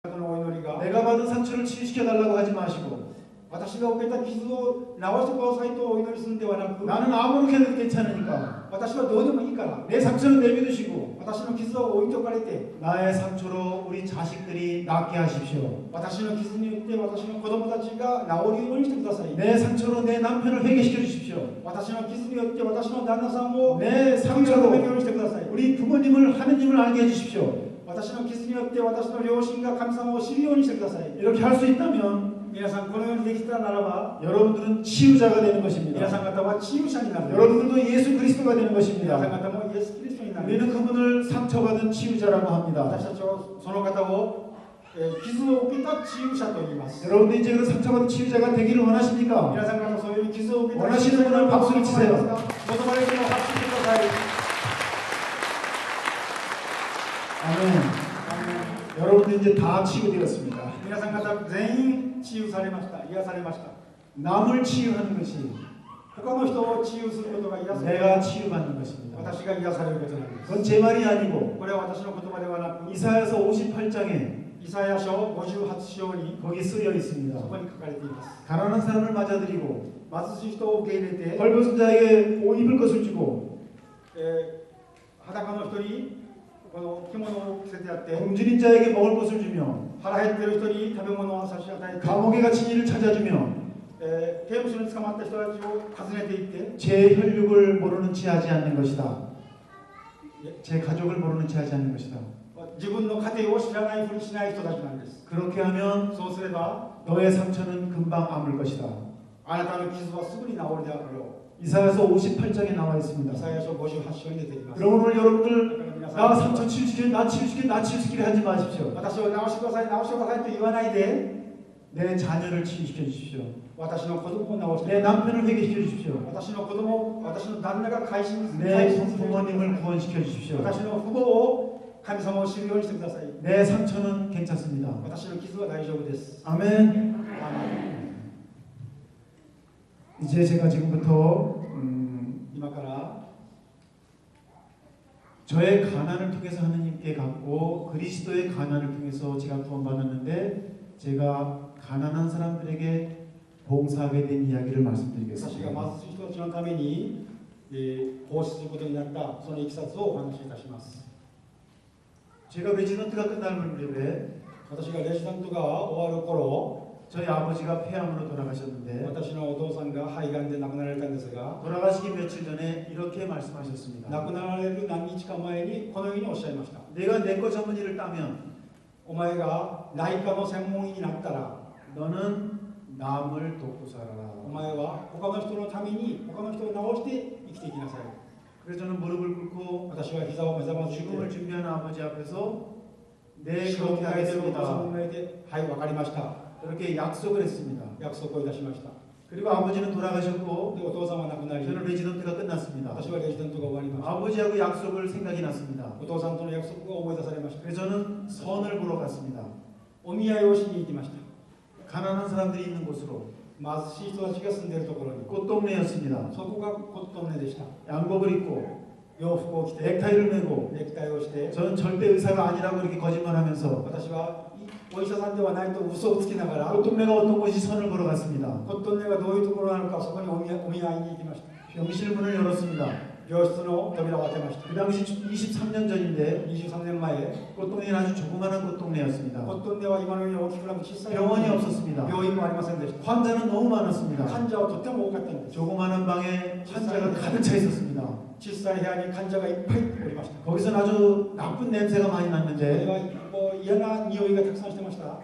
내가 받은 상처를 치유시켜달라고 하지 마시고 私が受けた傷を治してくださいとお祈りするんではなく 나는 아무렇게 해도 괜찮으니까 私はどうでもいいから 내 상처는 내비두시고 私の傷を置いておかれて 나의 상처로 우리 자식들이 낫게 하십시오. 私の傷によって私の子供たちが治るようにしてください 내 상처로 내 남편을 회개시켜 주십시오. 私の傷によって私の旦那さんを 내 神を 상처로 褒めるようにしてください 우리 부모님을 하느님을 알게 해주십시오. 私の傷によって私の両親が神様を知るようにしてください 이렇게 할 수 있다면 皆さんこのようにできたならば 여러분들은 치유자가 되는 皆 것입니다. さん方は治癒者になる 여러분들도 예수 그리스도가 되는 皆さん 것입니다. 方もイエス・キリストになる 우리는 그분을 상처받은 치유자라고 私 합니다. たちはその方を、傷を受けた治癒者と言います 여러분들 이제 그런 상처받은 치유자가 되기를 원하십니까? 皆さん方そういう傷を受けた 원하시는 분은 박수를 치세요. 求まれるのを拍手してください 아멘. 여러분들 이제 다 치유되었습니다. 皆さん方全員治癒されました癒されました 남을 치유하는 것이 他の人を治癒することが癒される 내가 치유받는 것입니다. 私が癒されることなんです 그건 제 말이 아니고 これは私の言葉ではなく 이사야서 58장에 イサヤ書58章に 거기 쓰여 있습니다. そこに書かれています 가난한 사람을 맞아들이고 貧しい人を受け入れて 벌벗은 자에게 옷 입을 것을 주고 裸の人にこの着物を着せてやって 굶주린 자에게 먹을 것을 주며 腹減っている人に食べ物を差し与えて 감옥에 갇힌 이를 찾아주며 刑務所に捕まった人たちを訪ねていって 제 혈육을 모르는 체 하지 않는 것이다. 제 가족을 모르는 체 하지 않는 것이다. 自分の家庭を知らないふりしない人たちなんです 그렇게 하면 そうすれば 너의 상처는 금방 아물 것이다. あなたの傷はすぐに治るであろ 이사야서 58장에 나와 う 있습니다. イサヤ書58章に出ています 그럼 오늘 だ 여러분들 から皆さ 나 ん 상처 치유시키게 나 치유시키게 나 치유시키게 하지 마십시오. 私を治してください治してくださいと言わないで 내 자녀를 치유시켜 주십시오. 私の子供を治して 내 남편을 회개시켜 주십시오. 私の子供私の旦那が改心する 내 부모님을 구원시켜 주십시오. 私の父母を神様を知るようにしてください 내 상처는 괜찮습니다. 私の傷は大丈夫です 아멘. アーメン 이제 제가 지금부터 今から 저의 가난을 통해서 하느님께 갚고 그리스도의 가난을 통해서 제가 구원받았는데 제가 가난한 사람들에게 봉사하게 된 이야기를 私が 말씀드리겠습니다. 貧しい人たちのために、奉仕することになったそのいきさつをお話しいたします 제가 레지던트가 끝날 무렵에 私がレジデントが終わる頃 저희 아버지가 폐암으로 돌아가셨는데 私のお父さんが肺がんで亡くなられたんですが 돌아가시기 며칠 전에 이렇게 말씀하셨습니다. 亡くなられる何日か前にこのようにおっしゃいました 내가 내과 전문의를 따면 お前が内科の専門医になったら 너는 남을 돕고 お 살아라. 前は他の人のために他の人を治して生きていきなさい 그래서 저는 무릎을 꿇고 私は膝を目覚まし 죽음을 て 준비하는 아버지 앞에서 네 死を 그렇게 迎えているお父さんの 하겠습니다. 前ではい分かりました 그렇게 약속을 했습니다. 約束をいたしました 그리고 아버지는 돌아가셨고 でお父さんは亡くなり 저는 레지던트가 끝났습니다. 私はレジデントが終わりました 아버지하고 약속을 생각이 났습니다. お父さんとの約束を思い出されました 그래서 저는 선을 보러 갔습니다. お見合いをしに行きました 가난한 사람들이 있는 곳으로 貧しい人たちが住んでいるところに 꽃동네였습니다. そこがコットンネでした 양복을 입고 洋服を着て 넥타이를 메고 ネクタイをして 저는 절대 의사가 아니라고 이렇게 거짓말하면서 私はお医者さんではないと嘘をつきながら 꽃동네가 어떤 곳이 선을 보러 갔습니다. コットンネがどういうところなのかそこにお見合いに行きました 병실 문을 열었습니다. 病室の扉を開けました 그 당시 23년 전인데 23年前 꽃동네는 아주 조그마한 꽃동네였습니다. コットンネは今のように大きくなく小さい 병원이 없었습니다. 病院もありませんでした 환자는 너무 많았습니다. 患者はとっても多かったんです 조그마한 방에 환자가 가득 차 있었습니다. 小さい部屋に患者がいっぱいおりました 거기서 아주 나쁜 냄새가 많이 これ 났는데 はもう嫌な匂いがたくさんしてました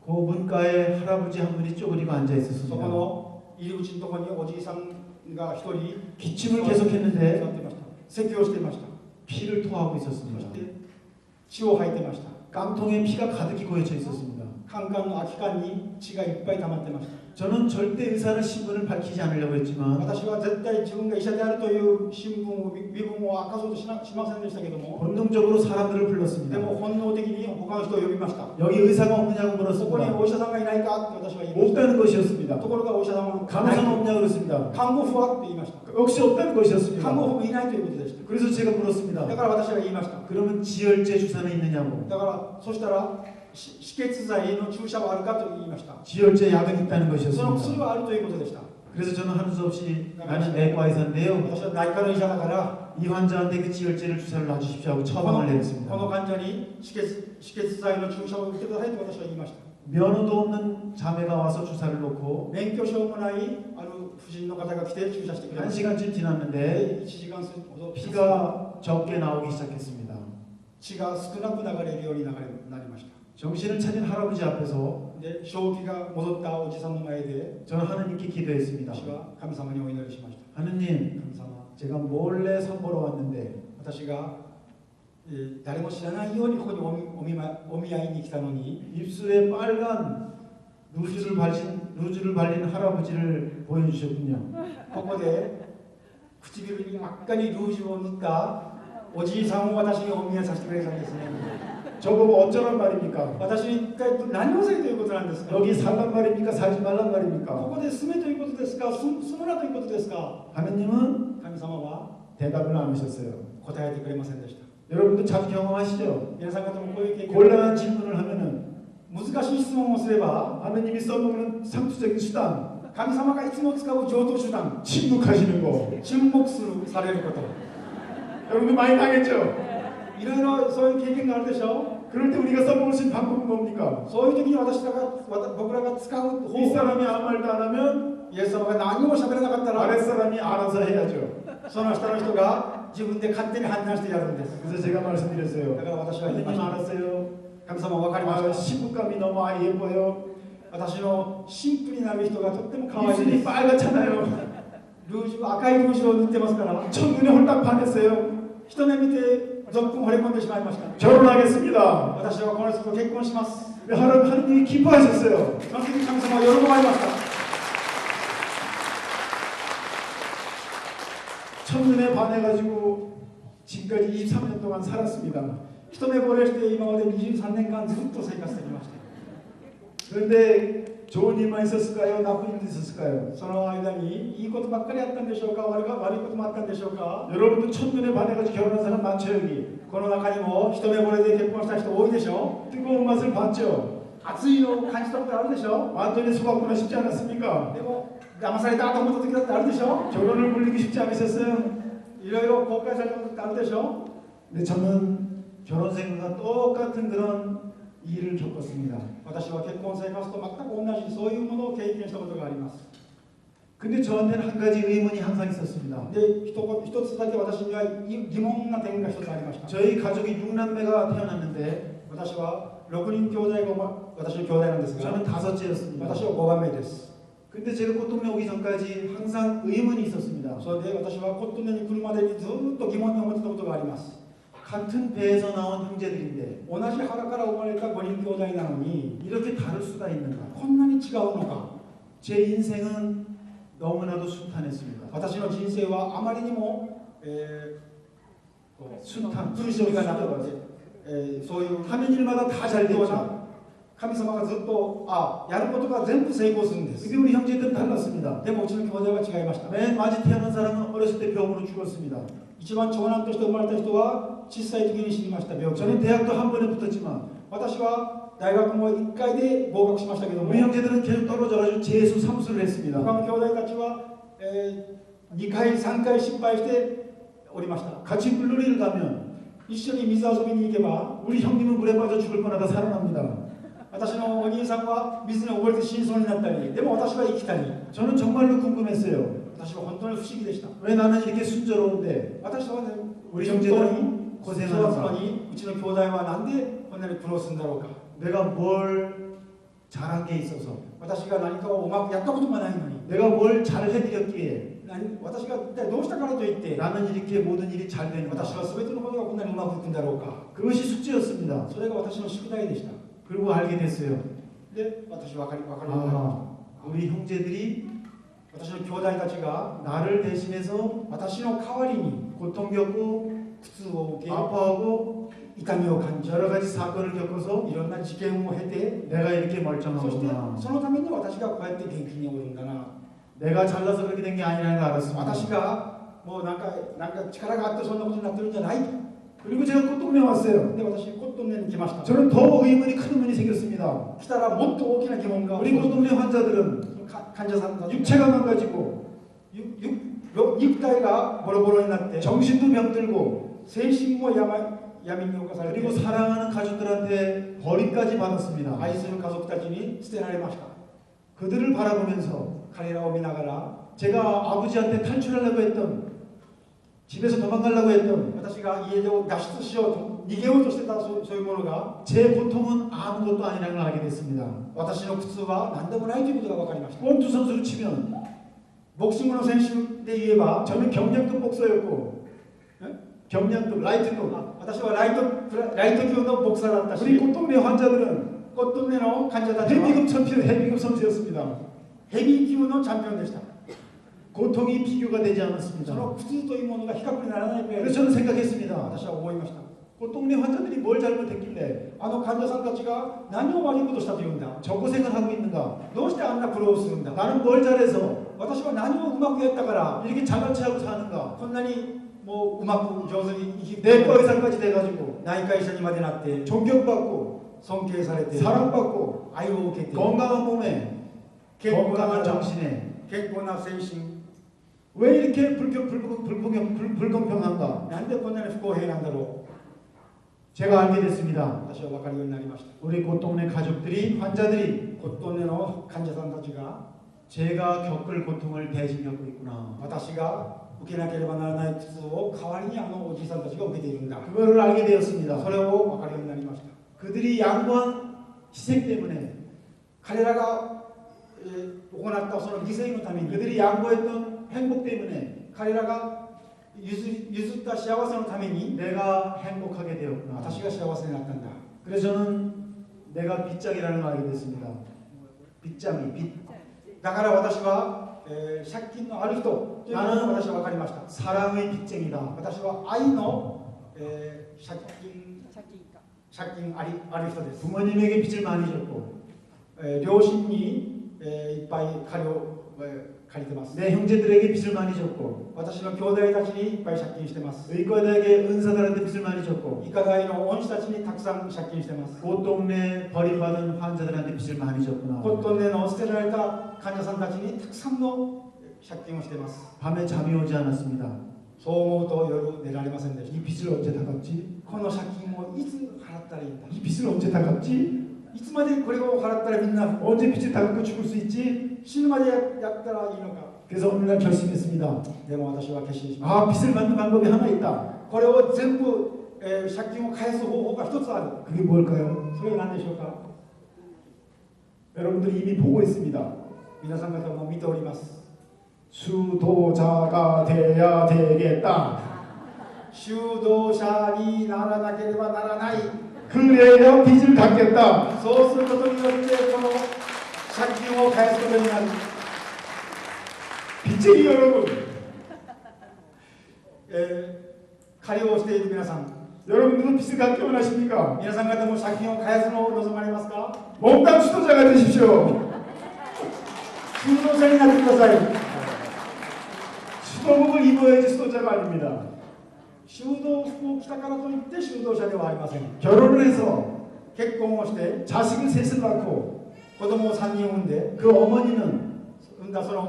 그 문가에 할아버지 한 분이 쪼그리고 앉아 そこ 있었습니다. の入り口のところにおじいさんが一人 기침을 座って 계속했는데 いました咳をしていました 피를 토하고 そ 있었습니다. して血を吐いていました 깡통에 피가 가득히 고여져 있었습니다. カンカンの空き缶に血がいっぱい溜まってました 저는 절대 의사를 신분을 밝히지 않으려고 했지만 私は絶対自分が医者であるという身分を身分を明かそうとしませんでしたけども 본능적으로 사람들을 で 불렀습니다. も本能的に他の人を呼びました 여기 의사가 없느냐고 そこに 물었습니다. お医者さんがいないかって私は言いました 없다는 것이었습니다. ところがお医者さんは 간호사는 없냐고 그랬습니다. 看護婦はって言いました 역시 없다는 것이었습니다. 看護婦もいないということでした 그래서 제가 だ 물었습니다. から私が言いました 그러면 지혈제 주사는 있느냐고. だからそしたら止血剤の注射はあるかと言いました。 지혈제 약은 있다는 その薬 것이었습니다. はあるということでした。 그래서 저는 하는 수 없이 나는 내과 의사인데요. 私は内科の医者だから、 이 환자한테 그 지혈제를 주사를 놔주십시오 하고 こ 처방을 の 내렸습니다. 患者に止血剤の注射を受けてくださいと私は言いました。 면허도 없는 자매가 와서 주사를 놓고 免許証もないある婦人の方が来て注射してくれました。 1시간쯤 지났는데 1時間ほど 피가 적게 나오기 시작했습니다. 血が少なく流れるようになりました。 정신을 차린 할아버지 앞에서 で、正気が戻ったおじさんの前で 저는 하느님께 기도했습니다. 私は神様にお祈りしました。 하느님, 神様、 제가 몰래 선보러 왔는데 私が、誰も知らないようにここにお見合いに来たのに 입술에 빨간 루즈를 발린 할아버지를 보여주셨군요. ここで唇に真っ赤にルージュを塗ったおじいさんを私にお見合いさせてくれたんですね。 저보고 어쩌란 말입니까? 私に一体何をせいということなんですか。 여기 살란 말입니까? 살지 말란 こ 말입니까? こで住めということですか、住むなということですか。 하느님은 神様は 대답을 안 하셨어요. 答えてくれませんでした。 여러분도 자주 경험하시죠? 皆さん方もこういう経験、 곤란한 질문을 하면은 難しい質問をすれば 하느님이 써먹는 상투적인 수단 神様がいつも使う常套手段、 침묵하시는 거 沈黙されること、 여러분도 많이 당했죠? いろいろそういう経験があるでしょ。 그럴 때 우리가 써먹을 수 있는 방법은 뭡니까? そういう時に僕らが使う方法、 윗사람이 아무 말도 안 하면 イエス様が何も喋らなかったら 아랫사람이 알아서 해야죠. その下の人が自分で勝手に判断してやるんです。 그래서 제가 말씀드렸어요. だから私は言いま 하느님 した。 알았어요. 神様分かりまし 아, た。 시부감이 너무 예뻐요. 私の神父になる人がとっても可愛いで 입술이 す。 빨갛잖아요. ルージュ、赤いルージュを塗ってますから、 첫눈에 홀딱 반했어요. 一目見てぞっこん惚れ込んでしまいました。 결혼하겠습니다. 私はこの人と結婚します。 하느님이 기뻐하셨어요. その時に神様は喜ばれました。 첫눈에 반해가지고 지금까지 23년 동안 살았습니다. 一目惚れして今まで23年間ずっと生活してきました。 그런데 좋은 일만 있었을까요? 나쁜 일도 있었을까요? その間にいいことばっかりあったんでしょうか、悪いこともあったんでしょうか。 여러분도 첫눈에 반해가지고 결혼한 사람 많죠 여기. この中にも一目惚れで結婚した人多いでしょ。 뜨거운 맛을 봤죠. 熱いのを感じたことあるでしょ。 완전히 속았구나 싶지 않았습니까? でも騙されたと思った時だってあるでしょ。 결혼을 물리기 쉽지 않으셨어요? いろいろ後悔されたことってあるでしょ。 근데 저는 결혼 생활과 똑같은 그런 일을 겪었습니다. 私は結婚生活と全く同じそういうものを経験したことがあります。 근데 저한테는 한 가지 의문이 항상 있었습니다. で、一つだけ私には疑問な点が一つありました。 저희 가족이 6남매가 태어났는데 私は6人兄弟が私の兄弟なんですが、 저는 다섯째였습니다. 私は5番目です。 근데 제가 꽃동네 오기 전까지 항상 의문이 있었습니다. それで私はコットンに来るまでにずっと疑問に思ってたことがあります。 같은 배에서 나온 형제들인데 同じ腹から生まれた5人兄弟なのに 이렇게 다를 수가 있는가? こんなに違うのか。 제 인생은 너무나도 순탄했습니다. 私の人生はあまりにも、순탄, 苦しみがなくて、そういう 하는 일마다 다 잘 よう 됐죠. な神様がずっとやることが全部成功するんです。 근데 우리 형제들은 달랐습니다. でもうちの兄弟は違いました。 맨 마지 태어난 사람은 어렸을 때 병으로 죽었습니다. 一番長男として生まれた人は小さい時に死にました。病気 저는 で。 대학도 한 번에 붙었지만 私は大学も1回で合格しましたけども、 우리 형제들은 계속 떨어져가지고 재수 삼수를 했습니다. 他の兄弟たちは、2回3回失敗しておりました。 같이 물놀이를 가면 一緒に水遊びに行けば 우리 형님은 물에 빠져 죽을 뻔하다 살아납니다. 私のお兄さんは水に溺れて死にそうになったり、でも私は生きたり、 저는 정말로 궁금했어요. 私は本当に不思議でした。 왜 나는 이렇게 순조로운데 私はね、 우리 本当に 형제들은 育つ 고생하는가? のにうちの兄弟はなんでこんなに苦労するんだろうか。 내가 뭘 잘한 게 있어서 私が何かをうまくやったことがないのに、 내가 뭘 잘해드렸기에 私が一体どうしたからといって 나는 이렇게 모든 일이 잘 되는가? 私は全てのことがこんなにうまくいくんだろうか。 그것이 숙제였습니다. それが私の宿題でした。 그리고 알게 됐어요. で、私は分かるようになりました。 아, 우리 형제들이 私の兄弟たちが 나를 대신해서 私の代わりに 고통 겪고 苦痛を受け、 아파하고 痛みを感じ、 여러 가지 사건을 겪어서 いろんな事件を経て、 내가 이렇게 そして 멀쩡하구나. そのために私がこうやって元気におるんだな。 내가 잘나서 그렇게 된 게 아니라는 걸 알았습니다. 私がもうなんか力があってそんなことになってるんじゃないと。 그리고 제가 꽃동네 왔어요. で、私、コットンネに来ました。 저는 더 의문이 큰 의문이 생겼습니다. 来たらもっと大きな疑問が、 우리 꽃동네 환자들은 患者さんたち 육체가 망가지고 肉体がボロボロになって、 정신도 병들고 精神も闇に侵されて、 그리고 사랑하는 가족들한테 버림까지 받았습니다. 愛する家族たちに捨てられました。 그들을 바라보면서 彼らを見ながら、 제가 아버지한테 탈출하려고 했던 집에서 도망가려고 했던 私が家を脱出しようと逃げようとしてたそういうものが、 제 고통은 아무것도 아니라는 걸 알게 됐습니다. 私の苦痛は何でもないということが分かりました。 권투 선수로 치면 ボクシングの選手で言えば、 저는 경량급 복서였고 경량급 라이트급 私はライト級のボクサーだったし、 우리 꽃동네 환자들은 コットンネの患者たちは 헤비급 챔피언 헤비급 선수였습니다. ヘビー級のチャンピオンでした。 고통이 비교가 되지 そ 않았습니다. の苦痛というものが比較にならないくらい 그래서 저는 생각했습니다. 私は思いました。 꽃동네 환자들이 뭘 잘못했길래 あの患者さんたちが何を悪いことしたというんだ。 저 고생을 하고 있는가? どうしてあんな苦労をするんだ。 나는 뭘 잘해서 私は何をうまくやったから 이렇게 자만치하고 사는가? こんなにもううまく上手に生き 내과 의사까지 돼가지고 内科医者にまでなって 존경받고 尊敬されて 사랑받고 愛を受けて 건강한 몸에 健康な 건강한 体 정신에 健康な精神 왜 이렇게 불공평한가? なんでこんなに不公平なんだろ 제가 알게 う。 됐습니다. 私は分かるようになりました。 우리 꽃동네 가족들이 환자들이 コットンネの患者さんたちが 제가 겪을 고통을 대신 겪고 있구나. 私が受けなければならない苦痛を代わりにあのおじいさんたちが受けているんだ。 그거를 알게 되었습니다. それを分かるようになりました。 그들이 양보한 희생 때문에 彼らが、行ったその犠牲のために 그들이 양보했던 행복 때문에 彼らが譲った幸せのために 내가 행복하게 되었구나. 私が幸せになったんだ。 그래서 저는 내가 빚장이라는 걸 알게 됐습니다. 빚장이 빚. だから私は、借金のある人ということを私は分かりました。 사랑의 빚쟁이다. 私は愛の、借金ある人です。 부모님에게 빚을 많이 졌고 両親に、いっぱい借りてます。 내 형제들에게 빚을 많이 졌고 私の兄弟たちにいっぱい借金してます。 의과대학의 은사들한테 빚을 많이 졌고 医科大の恩師たちにたくさん借金してます。 꽃동네 버림받은 환자들한테 빚을 많이 졌구나. コットンネの捨てられた患者さんたちにたくさんの借金をしています。 밤에 잠이 오지 않았습니다. そう思うと夜寝られませんでし 이 빚을 언제 다 갚지? た。この借金をいつ払ったらいいんだ。 이 빚을 언제 다 갚지? いつまでこれを払ったらみんな 언제 빚을 다 갚고 죽을 수 있지? 死ぬまでやったらいいのか。 그래서 어느 날 결심했습니다. でも私は決心しました。 아, 빚을 갚는 방법이 하나 있다. これを全部、借金を返す方法が一つある。 그게 뭘까요? それは何でしょうか。 여러분들이 이미 보고 있습니다. 皆さん方も見ております。 수도자가 돼야 되겠다. 修道者にならなければならない。 그래야 빚을 갚겠다. そうすることによってこの借金を返すことになる。 빚쟁이 여러분, 借りをしている皆さん、 여러분들은 빚을 갚기 원하십니까? 皆さん方も借金を返すのを望まれますか。 몽땅 수도자가 되십시오. 修道者になってください。 수도복을 입어야지 수도자가 아닙니다. 修道服を着たからといって修道者ではありません。 결혼을 해서 結婚をして 자식을 셋을 낳고 子供を3人産んで 그 어머니는 産んだそのお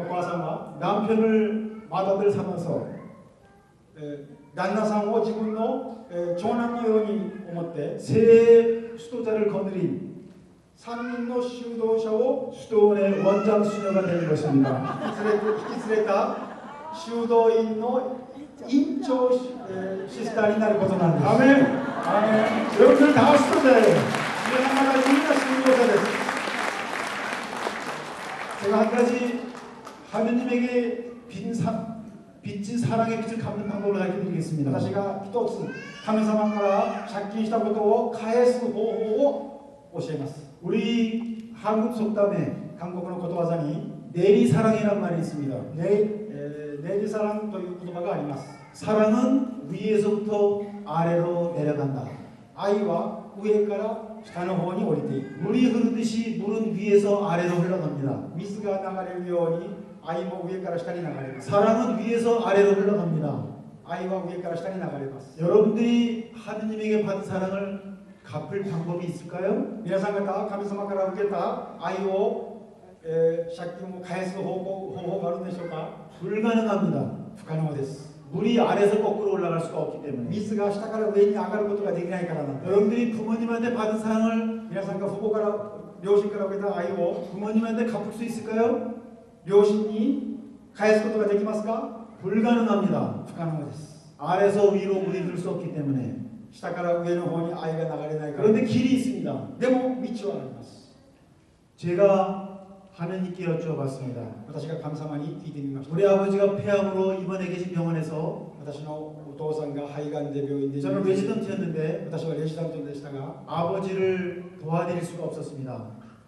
母さんは、 남편을 맏아들 삼아서 旦那さんを自分の、長男のように思って 세 수도자를 거느린 3人の修道者を 수도원의 원장 수녀가 되는 것입니다. 引き連れた修道院の院長、シスターになることなんです。 아멘. アーメン。 여러분들 다 수도자예요. 皆様がみんな修道者です。 제가 한 가지 하느님에게 빚진 사랑의 빚을 갚는 방법을 알려 드리겠습니다. 私が一つ神様から借金したことを返す方法を教えます。 우리 한국 속담에 韓国のことわざに 내리사랑이라는 말이 있습니다. ネリサランという言葉があります。 사랑은 위에서부터 아래로 내려간다. 愛は上から下の方に降りていく。 물이 흐르듯이 물은 위에서 아래로 흘러갑니다. 水が流れるように愛も上から下に流れます。 사랑은 위에서 아래로 흘러갑니다. 愛は上から下に流れます。 여러분들이 하느님에게 받은 사랑을 갚을 방법이 있을까요? 皆さん方、神様から受けた愛を、借金を返す方法があるんでしょうか？ 불가능합니다. 不可能です。 물이 아래서 거꾸로 올라갈 수가 없기 때문에. 水が下から上に上がることができないからなんです。 여러분들이 부모님한테 받은 사랑을 皆さんが父母から両親から受けた愛を 부모님한테 갚을 수 있을까요? 両親に返すことができますか？ 불가능합니다. 不可能です。 아래서 위로 물이 들 수 없기 때문에. 下から上の方に愛が流れないから。 그런데 길이 있습니다. でも道はあります。 제가 하느님께 여쭈어봤습니다. 私が神様に聞いてみました。 우리 아버지가 폐암으로 입원해 계신 병원에서 私のお父さんが肺がんで病院で 저는 레지던트였는데 私はレジダントでしたが、 아버지를 도와드릴 수가 없었습니다.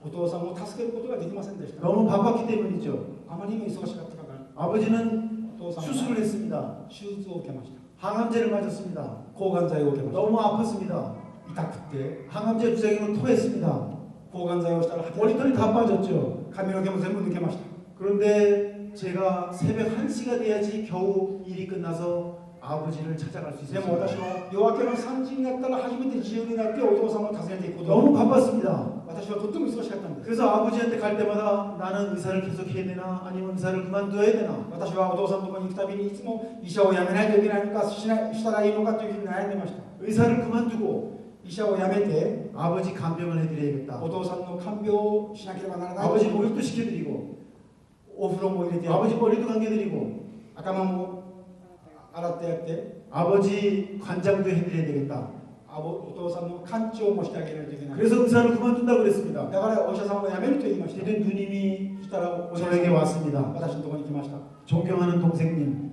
お父さんを助けることができませんでした。 너무 바빴기 때문이죠. あまりにも忙しかったから、 아버지는 お父さん 수술을 は 했습니다. 手術を受けました。 항암제를 맞았습니다. 抗がん剤を受けました。 너무 아팠습니다. 痛くて 항암제 부작용으로 토했습니다. 抗がん剤をしたら 머리털이 다 빠졌죠. 髪の毛も全部抜けました。 그런데 제가 새벽 1시가 돼야지 겨우 일이 끝나서 아버지를 찾아갈 수 でも 있었습니다. 私は夜明けの3時になったら初めて自由になってお父さんを訪ねていくことが 너무 바빴습니다. 私はとっても忙しかったんです。 그래서 아버지한테 갈 때마다 나는 의사를 계속 해야 되나 아니면 의사를 그만둬야 되나 私はお父さんのところに行くたびにいつも医者を辞めないといけないのかしたらいいのかというふうに悩んでました。 의사를 그만두고 医者を辞めて 아버지 간병을 해드려야겠다. お父さんの看病をしなければならない。 아버지 목욕도 시켜드리고 お風呂も入れて 아버지 머리도 감겨드리고 頭も洗ってやって 아버지 관장도 해드려야 되겠다. お父さんの看病もしてあげないといけない。 그래서 의사를 그만둔다고 그랬습니다. だからお医者さんを辞めると言いました。 그때 누님이 そしたらお医者さん 저에게 が 왔습니다. 私のところに来ました。 존경하는 동생님,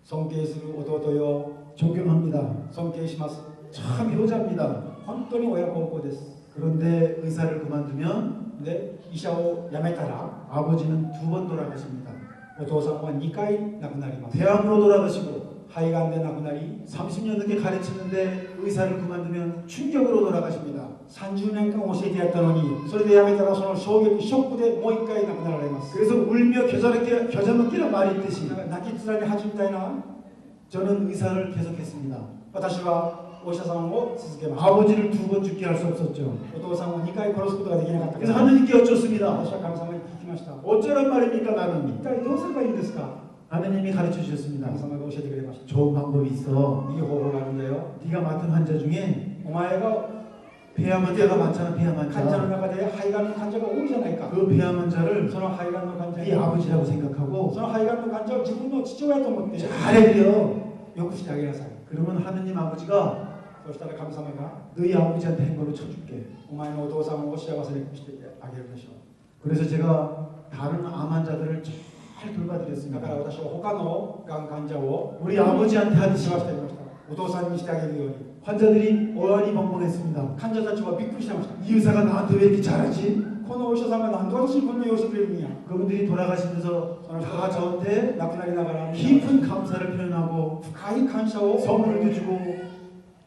尊敬する弟よ、 존경합니다. 尊敬します。 참 효자입니다. 本当に親孝行です。 그런데 의사를 그만두면 で、医者を辞めたら 아버지는 2번 돌아가십니다. お父さんは2回亡くなります。 대암으로 돌아가시고 肺がんで亡くなり 30년 넘게 가르치는데 의사를 그만두면 충격으로 돌아가십니다. 30年間教えてやったのに、それで辞めたらその衝撃、ショックでもう1回亡くなられます。 그래서 울며 겨자먹기란 말이 있듯이 だから泣き面に恥みたいな、 저는 의사를 계속했습니다. 私はお医者さんを続けました。 아버지를 2번 죽게 할 수 없었죠. お父さんを2回殺すことができなかったか 그래서 ら、 하느님께 여쭙습니다. 私は神様に聞きました。 어쩌란 말입니까 나는? 一体どうすればいいんですか？ 하느님이 가르쳐 주셨습니다. 神様が教えてくれました。 좋은 방법이 있어. いい方法があるんだよ。 네가 맡은 환자 중에 お前が 폐암 환자가 많잖아. 폐암 患者の 환자. 中で肺がんの患者が多いじゃないか。 그 폐암 환자를 その肺がんの患者 네 아버지라고 생각하고 その肺がんの患者を自分の父親と思って 잘해드려. よくしてあげなさい。 그러면 하느님 아버지가 そしたら神様が 너희 아버지한테 한 거로 쳐줄게. お前のお父さんを幸せにしてあげるでしょう。 그래서 제가 다른 암 환자들을 잘 だ 돌봐드렸습니다. から私は他のがん患者を 우리 아버지한테 世 하듯이 話してあげました。お父さんにしてあげるように。 환자들이 어안이 벙벙했습니다. 患者たちはびっくりしてました。 이 의사가 나한테 왜 이렇게 잘하지? このお医者さんが何で私にこんな様子くれるんや。 그분들이 돌아가시면서 다 저한테 亡くなりながら 깊은 감사를 표현하고 深い感謝を 선물도 주고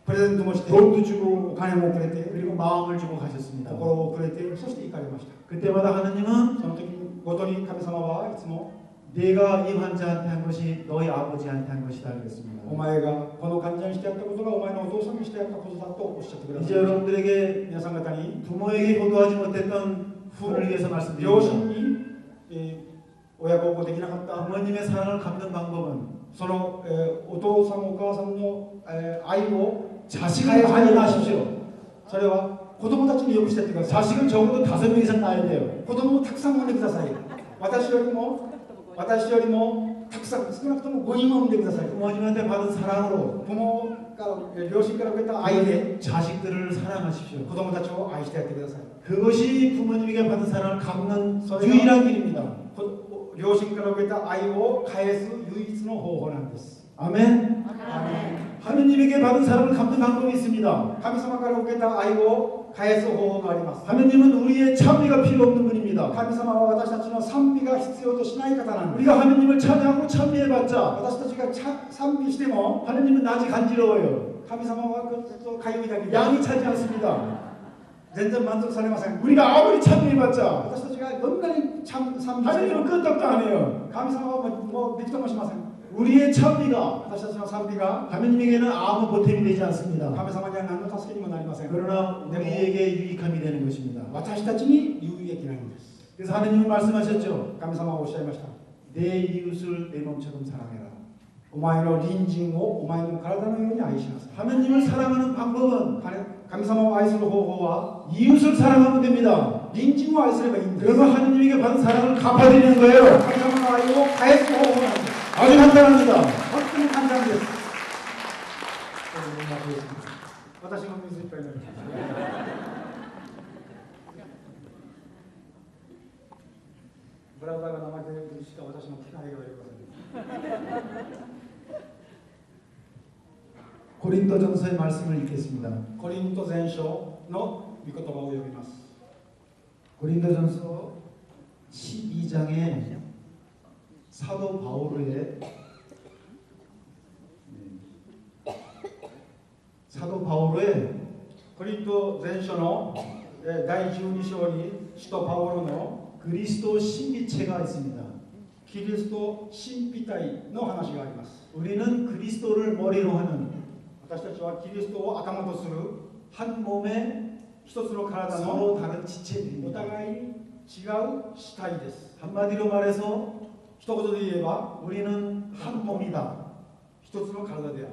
プレゼントもして、 돈도 お 주고 金もくれて、 그리고 마음을 주고 가셨습니다. 心をくれて、そして行かれました。 그때마다 하느님은 その時ごとに神様はいつも 내가 이 환자한테 한 것이 너희 아버지한테 한 것이다 그랬습니다. お前がこの患者にしてやったことがお前のお父さんにしてやったことだとおっしゃってくださ 이제 い。 여러분들에게 皆さん方に 부모에게 효도하지 못했던 후를 위해서 両 말씀드립니다. 親に、親孝行できなかった 부모님의 사랑을 갚는 방법은 その、お父さんお母さんの、愛を 자식을 많이 낳으십시오. それは子供たちによくしてやってください。 자식은 적어도 5명 이상 낳아야 돼요. 子供をたくさん産んでください。私よりもたくさん、少なくとも5人も産んでください。 부모님한테 받은 사랑으로 部も両親から受けた愛で 자식들을 사랑하십시오. 子供たちを愛してやってください。 그것이 부모님에게 받은 사랑을 갚는 저희가- 유일한 길입니다. 両親から受けた愛を返す唯一の方法なんです。 아멘. 하느님에게 받은 사랑을 갚는 방법이 있습니다. 神様から受けた愛を返す方法があります。 하느님은 우리의 찬미가 필요 없는 분입니다. 神様は私たちの賛美が必要としない方なんです。 우리가 하느님을 찬양하고 찬미해봤자 私たちが賛美しても 하느님은 낮이 간지러워요. 神様はずっとかゆいだけで 양이 차지 않습니다. 全然満足されません。 우리가 아무리 찬미해봤자 私たちがどんなに賛美して 하느님은 も 끄떡도 안 해요. 神様はもうびくともしません。 우리의 찬미가 私たちの賛美が 하느님에게는 아무 보탬이 되지 않습니다. 神様には何の助けにもなりません。 그러나 でも 우리에게 유익함이 되는 것입니다. 私たちに有益なんです。 그래서 하느님은 말씀하셨죠. 神様はおっしゃいました。 내 이웃을 내 몸처럼 사랑해라. お前の隣人をお前の体のように愛しなさい。 하느님을 사랑하는 방법은 神様を愛する方法は 이웃을 사랑하면 됩니다. 隣人を愛すればいいんです。 그러면 하느님에게 받은 사랑을 갚아드리는 거예요. 神様の愛を返す方法なんです。 아주 간단합니다. 本当に簡単です。私も水いっぱい飲みます。ブラザーが怠けるしか私の気配がありません。 고린도전서의 말씀을 읽겠습니다. コリント前書の御言葉を読みます。 고린도전서 12장에 사도 바오로의 コリント前書の第12章に使徒パウロの 그리스도 신비체가 있습니다. キリスト神秘体の話があります。 우리는 그리스도를 머리로 하는 私たちはキリストを頭とする 한 몸의 一つの体の 서로 다른 お 지체들입니다. 互いに違う主体です。 한마디로 말해서 一言で言えば 우리는 한 몸이다. 一つの体である。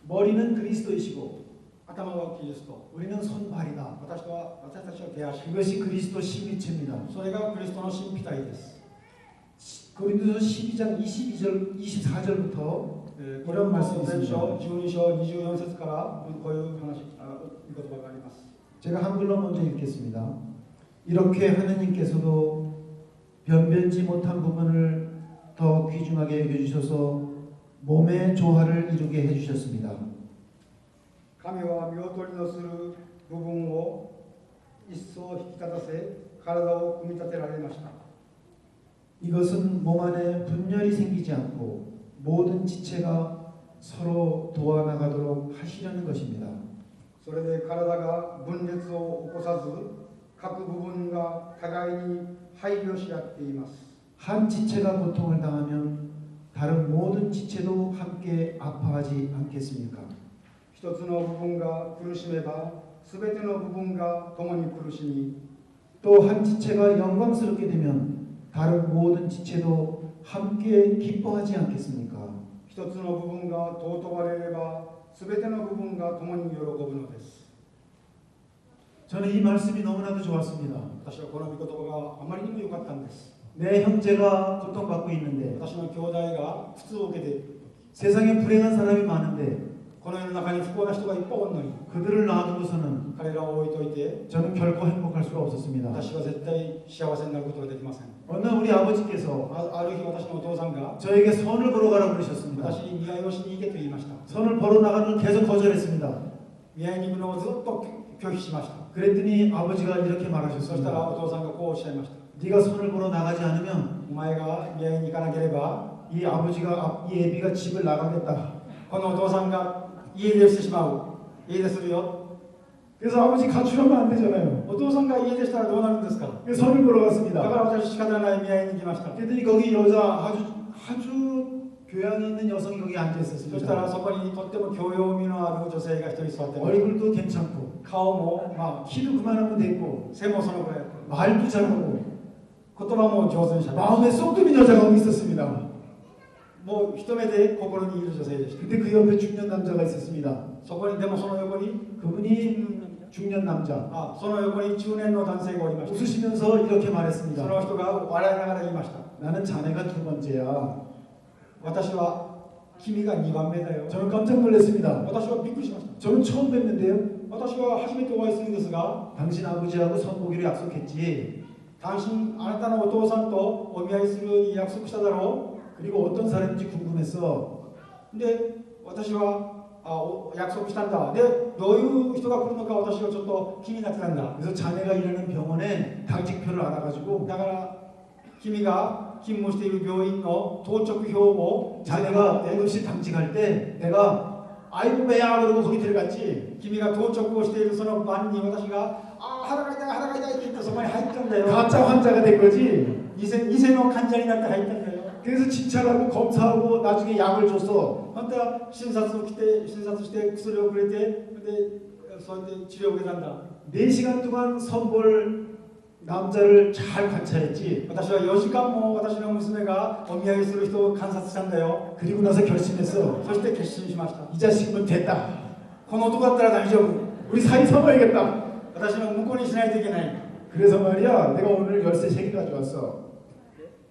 머리는 그리스도이시고 頭はキリスト。 우리는 손발이다. 私たちは手足。 그것이 그리스도 신비체입니다. それがクリストの神秘体です。 고린도서 12장 24절부터 これを前書12章24節からこういう話、御言葉があります。 제가 한글로 먼저 읽겠습니다. 이렇게 하느님께서도 변변치 못한 부분을 더 귀중하게 여겨주셔서 몸의 조화를 이루게 해주셨습니다. 神は見劣りのする部分を一層引き立たせ体を組み立てられました。 이것은 몸 안에 분열이 생기지 않고 모든 지체가 서로 도와나가도록 하시려는 것입니다. それで体が分裂を起こさず各部分が互いに配慮し合っています。 한 지체가 고통을 당하면 다른 모든 지체도 함께 아파하지 않겠습니까? 一つの部分が苦しめばすべての部分が共に苦しみ 또 한 지체가 영광스럽게 되면 다른 모든 지체도 함께 기뻐하지 않겠습니까? 一つの部分が尊ばれればすべての部分が共に喜ぶのです。 저는 이 말씀이 너무나도 좋았습니다. 私はこの御言葉があまりにも良かったんです。 내 형제가 고통받고 있는데 私の兄弟が苦痛を受けている。 세상에 불행한 사람이 많은데 この世の中に不幸な人がいっぱいおるのに 그들을 놔두고서는 彼らを置いといて 저는 결코 행복할 수가 없었습니다. 私は絶対幸せになることができません。 어느 날 우리 아버지께서 ある日私のお父さんが 저에게 선을 보러 가라고 그러셨습니다. 私に見合いをしに行けと言いました。 선을 보러 나가는 걸 계속 거절했습니다. 見合いに行くのをずっと拒否しました。 그랬더니 아버지가 이렇게 そしたら 말하셨습니다. お父さんがこうおっしゃいました。 네가 선을 보러 나가지 않으면 お前が見合いに行かなければ 이 애비가 집을 나가겠다. このお父さんが家出してしまう。家出するよ。 그래서 아버지 가출하면 안 되잖아요. お父さんが家出したらどうなるんですか。 그래서 선을 보러 だ 갔습니다. から私仕方ない見合いに行きました。 그랬더니 거기 여자 아주 교양이 있는 여성이 거기 앉아 そしたら 있었습니다. そこにとっても教養味のある女性が一人座ってました。 얼굴도 괜찮고 顔も키도 그만하면 됐고 背もそのぐらい。 말도 잘하고 言葉も上手にしゃべる。 마음에 쏙 드는 여자가 거기 있었습니다. もう一目で心にいる女性でした。 근데 그 옆에 중년 남자가 있었습니다. そこにでもその横に 그분이 중년 남자 その横に中年の男性がおりました。 웃으시면서 이렇게 そ 말했습니다. の人が笑いながら言いました。 나는 자네가 두 번째야. 私は君が2番目だよ。 저는 깜짝 놀랐습니다. 私はびっくりしました。 저는 처음 뵀는데요. 私は初めてお会いするんですが、 당신 아버지하고 선보기로 약속했지. あなたのお父さんとお見合いする約束しただろ 그리고 어떤 사람인지 궁금했어. う。で、私は約束したんだ。で、どういう人が来るのか私はちょっと気になってたんだ。 그래서 자네가 일하는 병원에 당직표를 알아가지고 だから君が勤務している病院の当直表を 자네가 응급실 당직할 때 내가 아이고 배야 그러고 거기 들어갔지. 君が当直をしているその晩に私が腹が痛い腹が痛いって言ってそこに入ったんだよ。 가짜 환자가 된 거지. 偽の患者になって入ったんだよ。 그래서 진찰하고 검사하고 나중에 약을 줬어. また診察して薬をくれて、でそうやって治療を受けたんだ。 4시간 동안 선볼 남자를 잘 관찰했지. 私は4時間も私の娘がお見合いする人を観察したんだよ。 그리고 나서 결심했어. そして決心しました。 이 자식은 됐다. この男だったら大丈夫。 우리 사이 삼아야겠다. 私の婿にしないといけない。 그래서 말이야, 내가 오늘 열쇠 3개 가져왔어.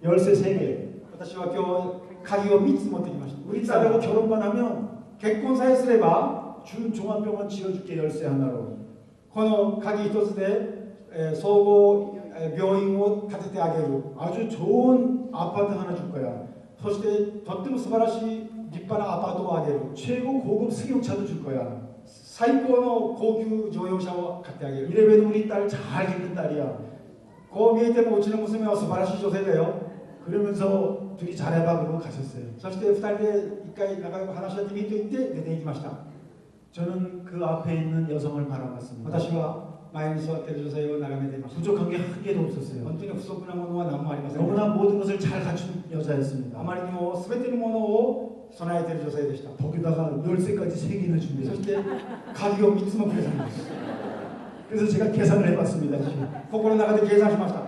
열쇠 3개. 私は今日鍵を3つ持ってきました。 우리 딸하고 결혼만 하면 結婚さえすれば 준 종합병원 지어줄게. 열쇠 하나로. この鍵一つで、総合病院を建ててあげる。 아주 좋은 아파트 하나 줄 거야. そしてとっても素晴らしい立派なアパートをあげる。 최고 고급 승용차도 줄 거야. 最高の高級乗用車を買ってあげる。 이래봬도 우리 딸 잘 기른 딸이야. こう見えてもうちの娘は素晴らしい女性だよ。 그러면서 둘이 잘해봐 그러고 가셨어요. そして2人で一回仲良く話し合ってみると言って出て行きました。 저는 그 앞에 있는 여성을 바라봤습니다. 私は前に座っている女性を眺めていました。 부족한 게 한 개도 없었어요. 本当に不足なものは何もありませんでした。 너무나 모든 것을 잘 갖춘 여자였습니다. あまりにも全てのものを備えている女性でした。 거기다가 열쇠까지 3개나 そ 준비했어요. して鍵を3つもくれたんです。 그래서 제가 계산을 해봤습니다. 지금. 心の中で計算しました。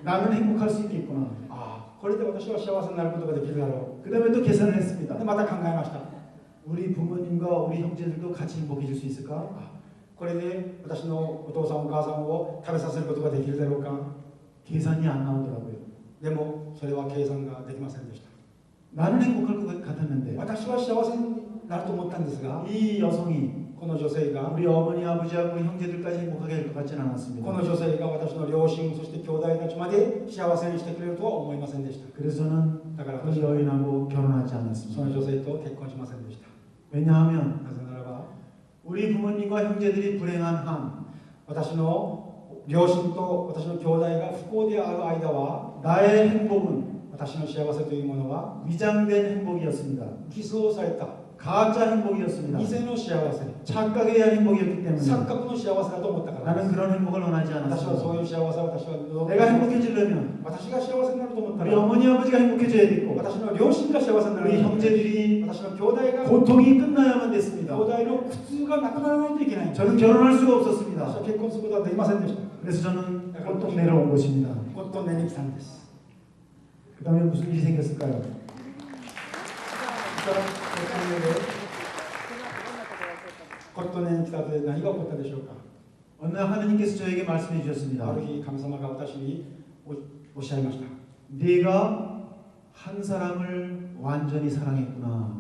나는 행복할 수 있겠구나. ああ、これで私は幸せになることができるだろ 그 다음에 또 계산을 う。 했습니다. でまた考えました。 우리 부모님과 우리 형제들도 같이 행복해질 수 있을까? これで私のお父さんお母さんを食べさせることができるだろうか。 계산이 안 나오더라고요. でもそれは計算ができませんでした。 나는 행복할 것 같았는데 私は幸せになると思ったんですが、 이 여성이 この女性が 우리 어머니 아버지하고 우리 형제들까지 행복하게 할 것 같지는 こ 않았습니다. の女性が私の両親そして兄弟たちまで幸せにしてくれるとは思いませんでした。 그래서 저는 だから 그 私は 여인하고 결혼하지 その 않았습니다. 女性と結婚しませんでした。 왜냐하면 なぜならば 우리 부모님과 형제들이 불행한 한 私の両親と私の兄弟が不幸である間は 나의 행복은 私の幸せというものは 위장된 행복이었습니다. 偽装された 가짜 행복이었습니다. 偽の幸せ 착각에 의한 행복이었기 때문에 錯覚の幸せだと思ったからで 나는 す。 그런 행복을 원하지 私はそう 않았습니다. いう幸せを私は 내가 행복해지려면 私が幸せになると思った 우리 ら 어머니 아버지가 행복해져야 되고 私の両親が幸せになる 우리 형제들이 私の兄弟が 고통이 끝나야만 兄 됐습니다. 弟の苦痛がなくならないといけない。 저는 결혼할 수가 私 없었습니다. は結婚することはできませんでした。 그래서 저는 꽃동네로 온 것입니다. コットンネに来たんです。 그 다음에 무슨 일이 생겼을까요? コットンネに来たので何が起こったでしょうか。 어느 날 하느님께서 저에게 말씀해 あ 주셨습니다. る日神様が私におっしゃいました。 네가 한 사람을 완전히 사랑했구나.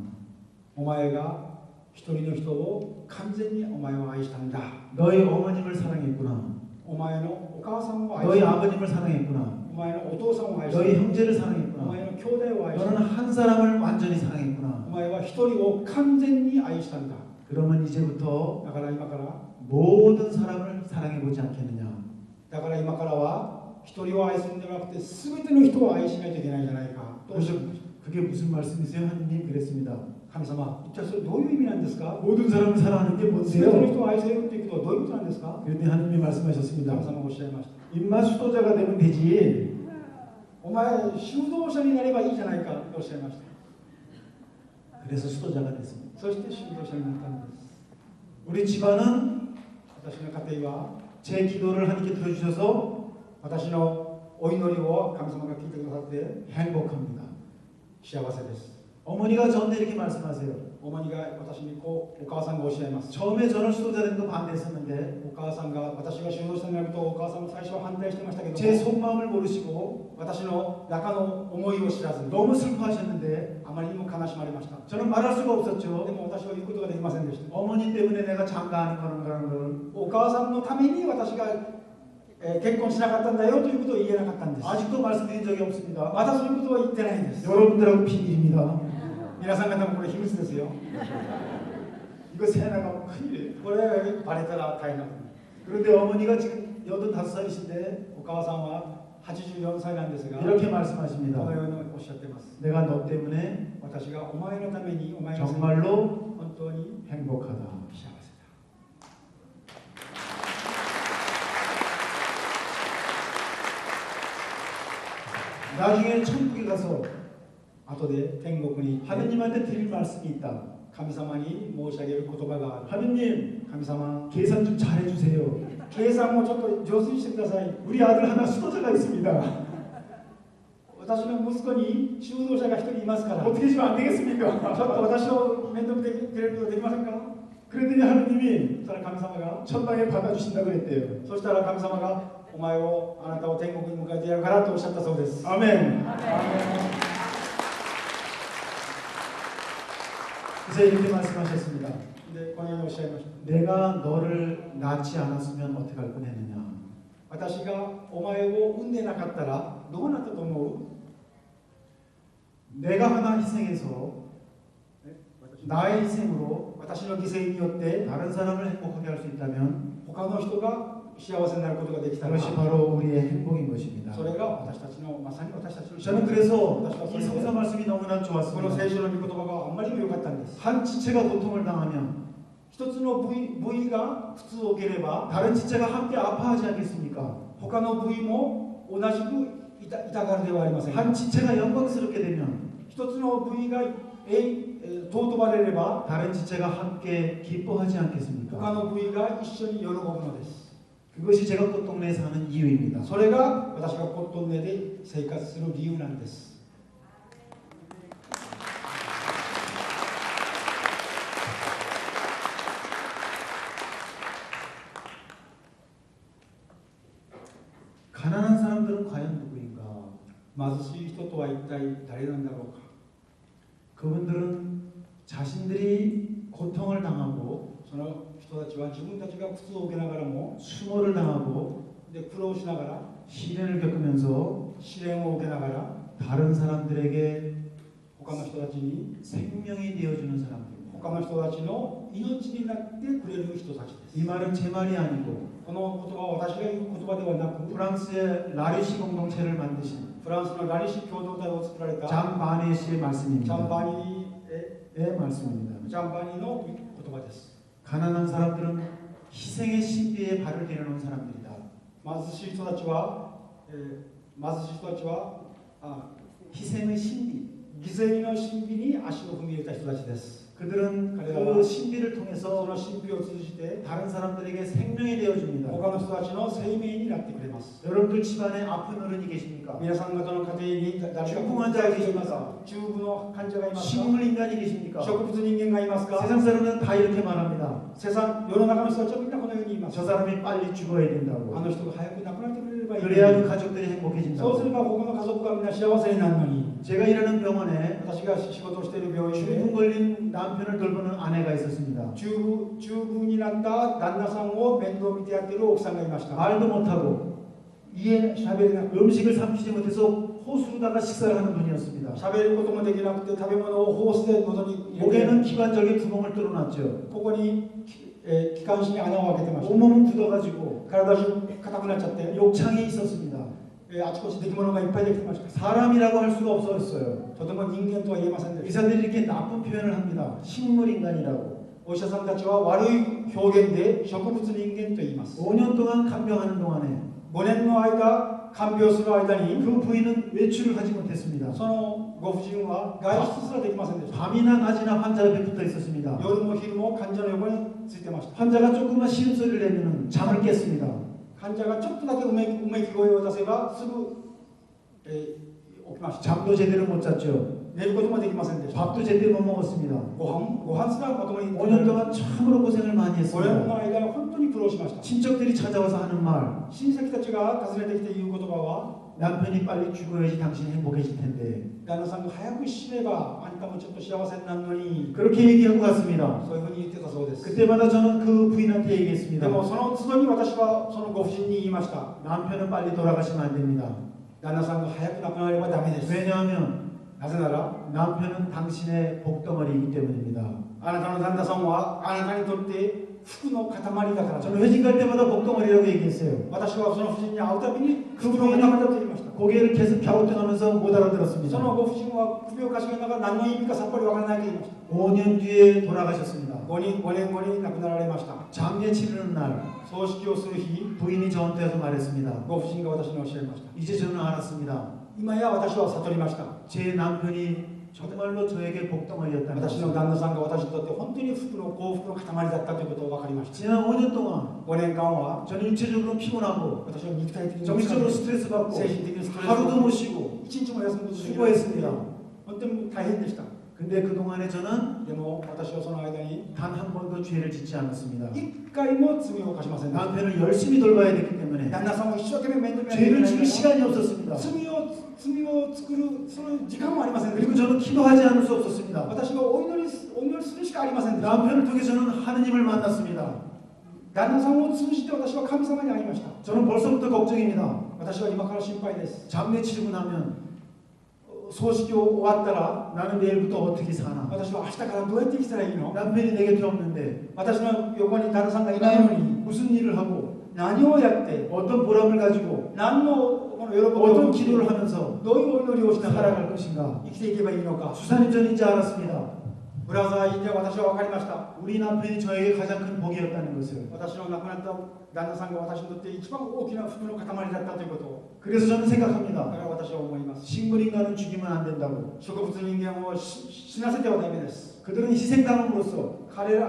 お前が一人の人を完全にお前は愛したんだ。 너희 어머님을 사랑했구나. お前のお母さんを愛し 너희 た。 아버님을 사랑했구나. お前のお父さんを愛した。 너희 형제를 お 사랑했구나. 前の兄弟を愛した。 너는 한 사람을 완전히 사랑했구나. お前は一人を完全に愛したんだ。 그러면 이제부터 だから今から 모든 사람을 사랑해 보지 않겠느냐. だから今からは一人を愛するんではなくて全ての人を愛しないといけないんじゃないかとおっしゃいました。 그게 무슨 말씀이세요? 하느님 그랬습니다. 神様、一体それどういう意味なんですか？ 모든 사람을 사랑하는 게 全ての 뭔데요? 人を愛せるっていうことはどういうことなんですか？ 그런데 하느님이 말씀하셨습니다. 神様がおっしゃいました。 입맛 수도자가 되면 되지. お前、修道者になればいいじゃないかとおっしゃいました。 그래서 수도자가 됐습니다. そして修道者になったんです。 우리 집안은 私の家庭は 제 기도를 하나님께 들어주셔서 私のお祈りを神様が聞いてくださって 행복합니다. 幸せです。 어머니가 저한테 이렇게 말씀하세요. おまにが私にこうお母さんがおっしゃいます。 처음에 저는 수도자 되는 거 반대했었는데 お母さんが私が修道者になるとお母さんも最初は反対してましたけど 제 속마음을 모르시고 私の中の思いを知らずに 너무 슬퍼하셨는데 あまりにも悲しまれました。 저는 말할 수가 で 없었죠. も私は言うことができませんでした。 어머니 때문에 내가 장가하는 거라는 걸 お母さんのために私が、結婚しなかったんだよということを言えなかったんです。 아직도 말씀드린 적이 없습니다. まだそういうことは言ってないんです。 여러분들하고 비밀입니다. 皆さん方もこれ秘密ですよ。 이거 새나가면 큰일이에요. これバレたら大変なことに。 그런데 어머니가 지금 85살이신데 お母さんは84歳なんですが、こ 이렇게 の 말씀하십니다. ようにおっしゃってます。 내가 너 때문에 私がお前のために、お前のために 정말로 本当に 행복하다. 幸せだ。 이 나중에 천국에 가서 後で天国に行って 하느님한테 드릴 말씀이 있다. 神様に申し上げる言葉がある。 하느님 神様、 계산 좀 잘해주세요. 計算をちょっと上手にしてください。 우리 아들 하나 수도자가 있습니다. 私の息子に修道者が一人いますから、ちょっ 어떻게 하시면 안 되겠습니까? と私を面倒見てくれることできませんか。 그랬더니 하느님이 そしたら神様が、 천당에 받아주신다고 그랬대요. そしたら神様が、お前を、あなたを天国に迎えてやるからとおっしゃったそうです。 아멘. 그래서 이렇게 말씀하셨습니다. で、このようにおっしゃいました。 내가 너를 낳지 않았으면 어떻게 할 뻔했느냐. 私がお前を産んでなかったらどうなったと思う。 내가 하나 희생해서 나의 희생으로 私の犠牲によって 다른 사람을 행복하게 할 수 있다면 他の人が幸せになることができたら、 그것이 바로 우리의 행복인 것입니다. それが私たちの、まさに私たちの 저는 그래서 私はそ 이 れで 성사 말씀이 너무나 この 좋았습니다. 聖書の御言葉があんまりにも良かったんです。 한 지체가 고통을 당하면 一つの部位が普通を受ければ 다른 지체가 함께 아파하지 않겠습니까? 他の部位も同じく痛がるではありませんか。 한 지체가 영광스럽게 되면 一つの部位が尊ばれれば 다른 지체가 함께 기뻐하지 他 않겠습니까? の部位が一緒に喜ぶのです。 그것이 제가 꽃동네에 사는 이유입니다. それが私がコットンネで生活する理由なんです。 가난한 사람들은 과연 누구인가? 貧しい人とは一体誰なんだろうか。 그분들은 자신들이 고통을 당하고 その人たちは自分たちが苦痛を受けながらも 수모를 당하고 で苦労しながら 시련을 겪으면서 試練を受けながら 다른 사람들에게 他の人たちに 생명이 되어주는 사람들입니다. 他の人たちの命になってくれる人たちです。 이 말은 제 말이 아니고 この言葉は私が言う言葉ではなく、 프랑스의 라리시 공동체를 만드신 フランスのラリシ共同体を作られた 장 바네 씨의 ジャン 말씀입니다. バニ 의 말씀입니다. ジャンバニの言葉です。 가난한 사람들은 희생의 신비에 발을 내려놓은 사람들이다. 貧しい人たちは、희생의 신비. 犠牲の神秘に足を踏み入れた人たちです。 그들은 그래요. 그 신비를 そ 통해서 の神秘を通じて 다른 사람들에게 생명이 되어줍니다. 他の人たちの生命になってくれます。 여러분들 집안에 아픈 어른이 계십니까? 皆さん方の家庭に誰か 중풍 환자가 계십니까? 中部の患者がいますか。 식물 인간이 계십니까? 植物人間がいますか。 세상 사람은 다 이렇게 말합니다. 世の中の人たちはみんなこのように言います。 저 사람이 빨리 죽어야 あ 된다고. の人が早く亡くなってくれればいい。 그래야 그 가족들이 そうす 행복해진다고. れば他の家族がみんな幸せになるのに。 제가 일하는 병원에 私が仕事をしている病院 중풍 で 걸린 남편을 돌보는 아내가 있었습니다. 中部になった旦那さんを面倒見てやっている奥さんがいました。 말도 못하고 家喋れなく 음식을 삼키지 못해서 호수로다가 식사를 하는 분이었습니다. 喋ることもできなくて食べ物をホースで喉に入れ 목에는 て 기관절에 구멍을 뚫어놨죠. ここに気管支に穴を開けてました。 온몸은 굳어가지고 体中硬くなっちゃって 욕창이 있었습니다. あちこち出来物がいっぱいできてました。 사람이라고 할 수가 없었어요. とても人間とは言えませんでした。 의사들이 이렇게 나쁜 표현을 합니다. 식물인간이라고. お医者さんたちは悪い表現で植物人間と言います。 5년 동안 간병하는 동안에 5年の間看病する間に 그 부인은 외출을 하지 못했습니다. そのご婦人は外出すらできませんでした。 밤이나 낮이나 환자 옆에 붙어 있었습니다. 夜も昼も患者の横についてました。 환자가 조금만 신음소리를 내면 잠을 깼습니다. 患者がちょっとだけうめき声を出せばすぐ、起きました。 잠도 제대로 못 잤죠. 寝ることもできませんでした。 밥도 제대로 못 먹었습니다. ご飯すらまともに 5년 동안 참으로 고생을 많이 5年の 했습니다. 間本当に苦労しました。 친척들이 찾아와서 하는 말, 親戚たちが訪ねてきて言う言葉は、 남편이 빨리 죽어야지 당신 행복해질 텐데. 旦那さんが早く死ねばあんたもちょっと幸せになるのに、 그렇게 얘기하고 갔습니다. そういうふうに言ってたそうです。 그때마다 저는 그 부인한테 で 얘기했습니다. もその都度に私はそのご婦人に言いました。 남편은 빨리 돌아가시면 안 됩니다. 旦那さんが早く亡くなればダメです。 왜냐하면 なぜなら 남편은 당신의 복덩어리이기 때문입니다. あなたの旦那さんはあなたにとって服の塊だから。 저는 회식 갈 때마다 복덩어리라고 얘기했어요. 私はその婦人に会うたびに 그 服の塊だと言いました。 고개를 계속 갸우뚱하면서 못 そ 알아들었습니다. のご婦人は首をかしげながら何の意味かさっぱりわからないと言いました。 5년 뒤에 돌아가셨습니다. 5年後に亡くなられました。 장례 치르는 날葬式をする日、 부인이 저한테 와서 말했습니다. ご婦人が私におっしゃいました。 이제 저는 알았습니다. 今や私は悟りました。 제 남편이 정말로 저에게 복덩어리였다는 私の 것을. 旦那さんが私にとって本当に幸福の塊だったということが分かりました。 지난 5년 동안 5年間は 저는 육체적으로 피곤하고 私は肉体的に 정신적으로 精 스트레스 받고 神的にストレス 하루도 못 쉬고 一日も休むことができない 수고했습니다. 本当に大変でした。 근데 그동안에 저는 でも私はその間に 단 한 번도 죄를 짓지 않았습니다. 一回も罪を犯しませんでした。 남편을 열심히 돌봐야 됐기 때문에 旦那さんを一生懸命面倒見なきゃいけ 죄를 ない 지을 から 시간이 없었습니다. 罪を作るその時間もありませんでし 그리고 た。 저는 기도하지 않을 수 없었습니다. 私はお祈りするしかありませんでした。 남편을 통해 저는 하느님을 만났습니다. 旦那さんを通じて私は神様に会いました。 저는 벌써부터 걱정입니다. 私は今から心配です。 장례 치르고 나면 葬式を終わったら 나는 내일부터 어떻게 사나? 私は明日からどうやって生きたらいいの？ 남편이 내 곁에 없는데 私の横に旦那さんがいないのに 무슨 일을 하고 何をやって 어떤 보람을 가지고 何のこの喜びを 어떤 持って 기도를 하면서 どういうお祈りをしながら 살아갈 것인가? 生きていけばいいのか。 수사님 저는 이제 알았습니다. ブラザーインで私は分かりました。 우리 남편이 저에게 가장 큰 복이었다는 것을. 私の亡くなった旦那さんが私にとって一番大きな福の塊だったということを。 그래서 저는 だ 생각합니다. から私は思います。 식물인간은 죽이면 안 된다고. 植物人間を死なせてはダメです。 그들은 희생당함으로써 彼ら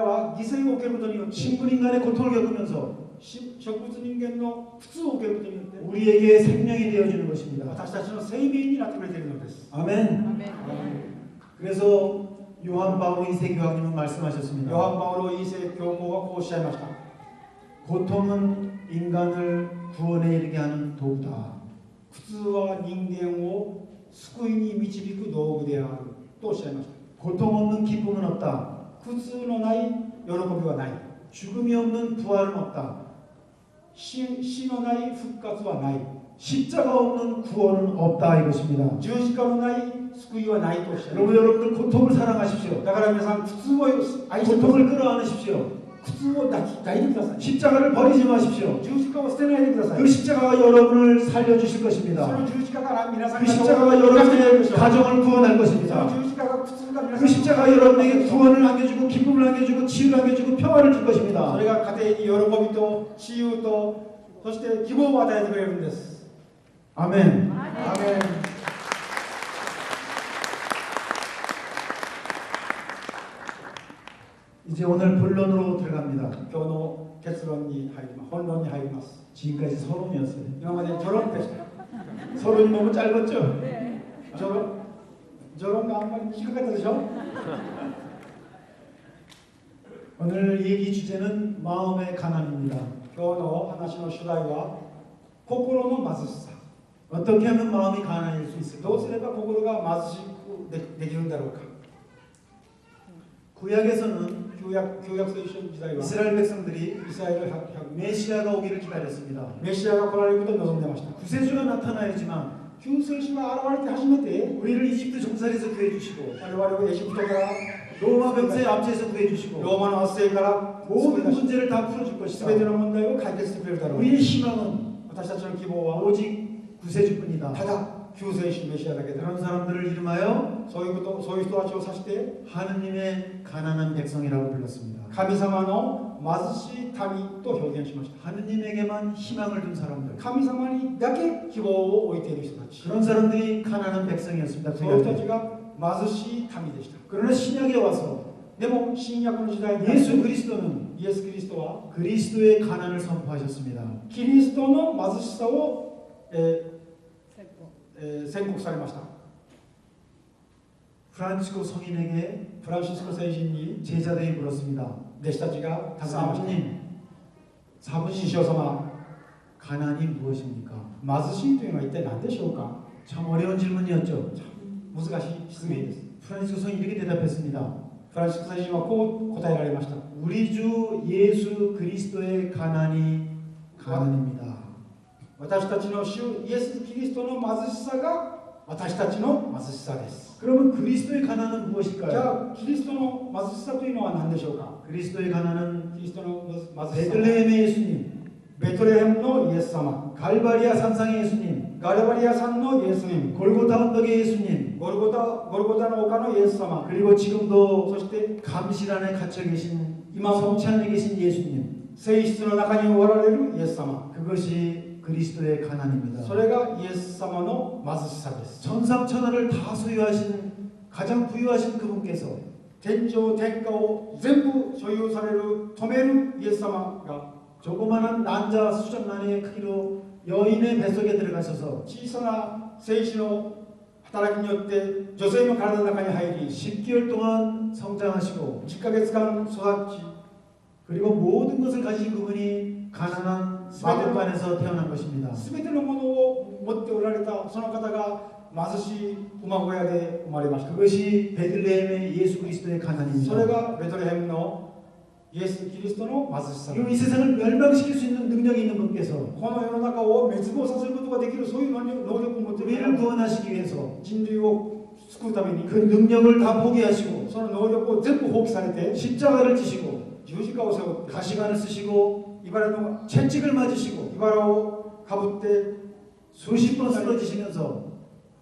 は犠牲を受けることによって 식물인간의 고통을 겪으면서 植物人間の苦痛を受けることによって 우리에게 생명이 되어주는 것입니다. 私たちの生命になってくれているのです。 아멘. 그래서 요한 바오 2세 교황님은 말씀하셨습니다. ヨハン・パウロ2世教皇はこうおっしゃいました。 고통은 인간을 구원에 이르게 하는 도구다. 苦痛は人間を救いに導く道具であるとおっしゃいました。 고통 없는 기쁨은 없다. 苦痛のない喜びはない。 죽음이 없는 부활은 없다. 死のない復活はない。 십자가 없는 구원은 없다 이것입니다. 十字架のない救いはないとおっしゃいま 여러분들 고통을 사랑하십시오. す。だから皆さん苦痛を愛してください。 고통을 끌어안으십시오. 苦痛を抱いてください。 십자가를 버리지 마십시오. 十字架を捨てないでください。 그 십자가가 여러분을 살려주실 そ 것입니다. の十字架から皆さん 그 が 십자가가 生かしてくれる 여러분의 でしょう。 가정을 구원할 その 것입니다. 十字架が苦痛が皆さ 그 ん 십자가가 여러분에게 구원을 안겨주고 기쁨을 안겨주고 치유를 안겨주고 평화를 줄 そ 것입니다. れが家庭に喜びと治癒とそして希望を与えてくれるんです。 아멘. アーメン。 이제 오늘 본론으로 들어갑니다. 今日の結論に入ります。本論に入ります。 지금까지 서론이었어요. 今まで序論でした。 서론이 너무 짧았죠? 序論があんまり短かったでしょ。 오늘 얘기 주제는 마음의 가난입니다. 今日の話の主題は心の貧しさ。 어떻게 하면 마음이 가난해질 수 있을까? どうすれば心が貧しくできるんだろうか。 구약에서는 旧約聖書の時代は 이스라엘 백성들이 イスラエル百 메시아가 오기를 기다렸습니다. メシアが来られることを望んでました。 구세주가 나타나야지만 救世主が現れて初めて 우리를 이집트 종살이에서 구해주시고 我々をエジプトから 로마 병사의 압제에서 구해주시고 ローマの圧政から救い 모든 出し 문제를 다 풀어줄 것이다. 全ての問題を解決してくれるだろう。 우리의 희망은 私たちの希望は 오직 구세주뿐이다. ただ救世主メシアだけだ。 그런 사람들을 이름하여 そういう人たちを指して 하느님의 가난한 백성이라고 불렀습니다. 神様の貧しい民と表現しました。 하느님에게만 희망을 둔 사람들. 神様にだけ希望を置いている人たち。 그런 사람들이 가난한 백성이었습니다. そういう人た 구약에. ちが貧しい民でした。 그러나 신약에 와서 でも新約の時代に 예수 그리스도는 イエス・キリストは 그리스도의 가난을 선포하셨습니다. キリストの貧しさを、宣告されました。 프란치스코 성인에게 フランシスコ聖人に 제자들이 물었습니다. 弟子たちが尋ねました。 사부님, 師 사부님 匠様、 가난이 무엇입니까? 貧しいというのは一体何でしょうか。 참 어려운 질문이었죠. 難しい質問です。 프란치스코 성인이 이렇게 대답했습니다. フランシスコ聖人はこう答えられました。 우리 주 예수 그리스도의 가난이 가난입니다. 私たちの主イエス・キリストの貧しさが私たちの貧しさです。 그러면 그리스도의 가난은 じ 무엇일까요? ゃあキリストの貧しさというのは何でしょうか。 그리스도의 가난은 キリストの貧しさ、 베들레헴의 예수님, ベトレヘムのイエス様、 갈바리아 산상의 예수님, ガルバリア山のイエス様、 골고타 언덕의 예수님, ゴルゴタの丘のイエス様、 그리고 지금도 そして 감실 안에 갇혀 계신 이마모. 성찬에 계신 예수님, 性質の中におられるイエス様、 그것이 그리스도의 가난입니다. それがイエス様の貧しさです。 천상천하를 다 소유하신 가장 부유하신 그분께서 天上天下を全部所有される止めるイエス様が 조그마한 난자 수정란의 크기로 여인의 뱃속에 들어가셔서 小さな精子の働きによって女性の体の中に入り 10개월 동안 성장하시고 10ヶ月間育ち 그리고 모든 것을 가진 그분이 가난한 마곡간에서 태어난 것입니다. 全てのものを持っておられたその方が貧しい馬小屋で生まれました。 그것이 베들레헴의 예수 그리스도의 それ 가난입니다. がベトレヘムのイエス・キリストの貧しさ。 그리고 이 세상을 멸망시킬 수 있는 능력이 있는 분께서 この世の中を滅亡させることができるそういう能力を持ってい 우리를 る 구원하시기 위해서 人類を救うために 그 능력을 다 포기하시고 その能力を全部放棄されて 십자가를 지시고 十字架を背負って 가시관을 쓰시고 茨の 채찍을 맞으시고 茨をかぶって 수십 번 쓰러지시면서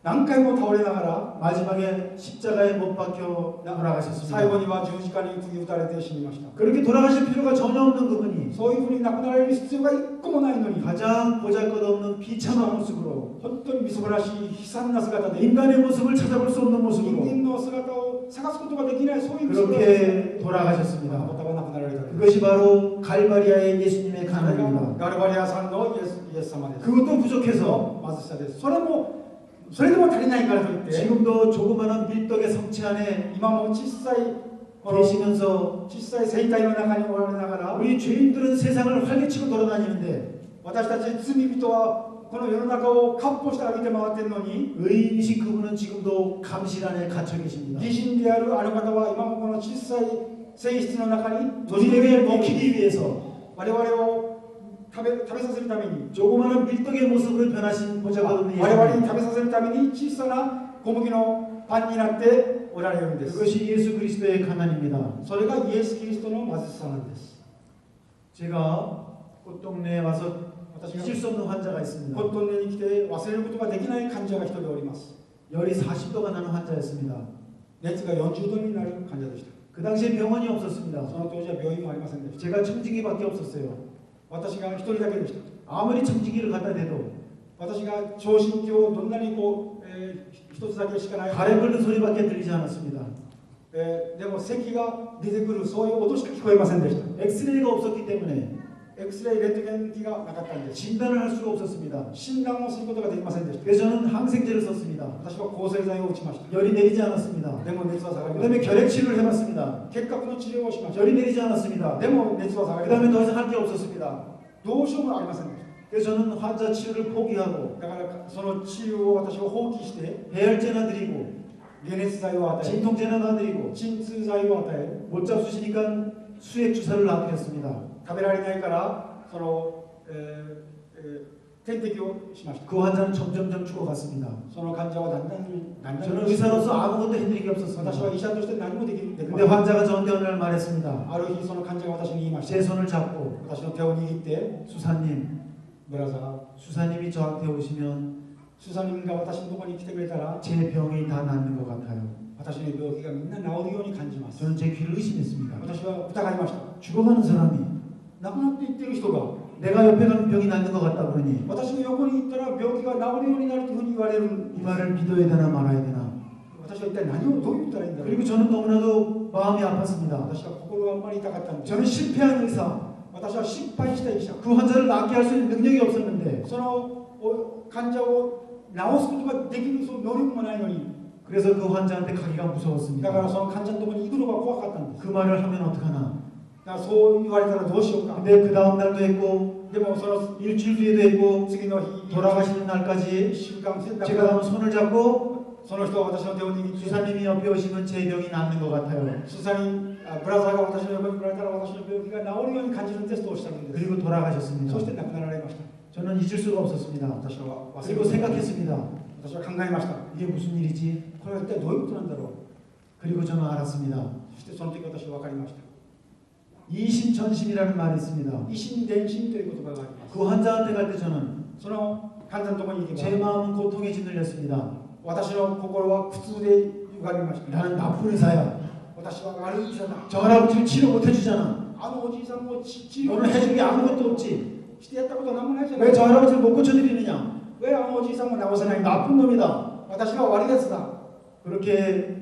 何回も倒れながら 마지막에 십자가에 못 박혀 最後 돌아가셨습니다. には十字架に釘打たれて死にました。 그렇게 돌아가실 필요가 전혀 없는 그분이 そういうふうに亡くなられる必要が一個もないのに 가장 보잘것없는 비참한 모습으로 本当にみすぼらしい悲惨な姿で 인간의 모습을 찾아볼 수 없는 人 모습으로 間の姿を探すことができないそういうみすぼらしい 그렇게 돌아가셨습니다. 方が亡くなられた。 그것이 바로 갈바리아의 예수님의 それが 가난입니다. ガルバリアさんのイエス様です。 그것도 부족해서 貧しさです。それでも足りないからといって 지금도 조그마한 밀떡의 성체 안에 今も小さいこの 계시면서 小さい生体の中におられながら 우리 죄인들은 세상을 활개치고 돌아다니는데 私たち罪人はこの世の中を闊歩して歩いて回っているのに 의인이신 그분은 지금도 감실 안에 갇혀 계십니다. 義人であるあの方は今もこの小さい性質の中に 우리에게 먹히기 위해서 我々を食べさせるために 조그마한 밀떡의 모습으로 변하신 보잘것없는 我々に 예수님 食べさせるために小さな小麦のパンになっておられるんです。 그것이 예수 그리스도의 가난입니다. それがイエス・キリストの貧しさなんです。 제가 꽃동네에 와서 私が 잊을 수 없는 환자가 있습니다. コットンに来て忘れることができない患者が一人おります。 열이 40도가 나는 환자였습니다. 熱が40度になる患者でした。 그 당시에 병원이 없었습니다. その当時は病院もありませんでした。 제가 청진기밖에 없었어요. 私が一人だけでした。 아무리 청진기를 갖다 대도 私が聴診器をどんなに一つだけしかない、 가래 끓는 소리밖에 들리지 않았습니다. でも咳が出てくるそういう音しか聞こえませんでした。 엑스레이가 없었기 때문에 エクスレイレントゲン機がなかったんです。 진단을 할 수가 없었습니다. 診断をすることができませんでした。 그래서 저는 항생제를 썼습니다. 私は抗生剤を打ちました。 열이 내리지 않았습니다. でも熱は下がり 그 ません。 다음에 결핵 치료를 해봤습니다. 結核の治療をしました。 열이 내리지 않았습니다. でも熱は下が 그 りません。 다음에 더 이상 할 게 없었습니다. どうしようもありませんでした。 그래서 저는 환자 치료를 포기하고 だからその治療を私は放棄して 해열제나 드리고 解熱剤を与え、 진통제나 놔드리고 鎮痛剤を与え、 못 잡수시니까 수액 주사를 놔드렸습니다. 食べられないからその、点滴をしました。 그 환자는 점점점 죽어갔습니다. その患者はだんだん 저는 의사로서 아무것도 해드린 게 私は 없었습니다. 医者として何もできま 근데 せん。 환자가 저한테 어느 날 말했습니다. ある日その患者が私に言いました。 제 손을 잡고 私の手を握って 수사님, ブラザー、 수사님이 저한테 오시면 スサニムが私のところに来てくれたら 제 병이 다 낫는 것 같아요. 私の病気がみんな治るように感じます。 저는 제 귀를 의심했습니다. 私は疑いました。 죽어가는 사람이 亡くなっていっている人が 내가 옆에 가면 병이 낫는 것 같다 그러니 私の横に行ったら病気が治るようになるというふうに言われる。 이 말을 믿어야 되나 말아야 되나. 私は一体何をどう言ったらいいんだろう。 그리고 저는 너무나도 마음이 아팠습니다. 私は心があんまり痛かったんです。 저는 실패한 의사, 私は失敗した医者。 그 환자를 낫게 할 수 있는 능력이 없었는데 その患者を治すことができるその能力もないのに、 그래서 그 환자한테 가기가 だから 무서웠습니다. その患者のところに行くのが怖かったんです。 그 말을 하면 어떡하나. だからそう言われたらどうしようか。 근데 그 다음 날도 했고 でもその 일주일 뒤에도 했고 次の日、 돌아가시는 1 날까지 週間過ぎた 제가 ら 한번 손을 잡고 その人は私の手を握って、 수사님이 옆에 오시면 제 병이 낫는 것 같아요. スサにブラザーが私の横に来られたら私の病気が治るように感じるんですとおっしゃるんです。 그리고 돌아가셨습니다. そして亡くなられました。 저는 잊을 수가 없었습니다. 私は忘れ 그리고 ることができない。 생각했습니다. 私は考えました。 이게 무슨 일이지? これは一体どういうことなんだろう。 그리고 저는 알았습니다. そしてその時私は分かりました。 이심전심이라는 말이 있습니다. 維心伝心という言葉があります。 그 환자한테 갈 때 저는 その患者のところに行 제 けば 마음은 고통에 짓눌렸습니다. 私の心は苦痛で歪みました。 나는 나쁜 의사야. 私は悪い医者だ。 저 할아버지를 치료 못 해주잖아. あのおじいさんも治療 너는 해준 게 아무것도 없지. してやったことなんもないじゃない 왜 저 할아버지를 못 고쳐드리느냐? 上あのおじいさんも治せない 나쁜 놈이다. 私が悪いやつだ 그렇게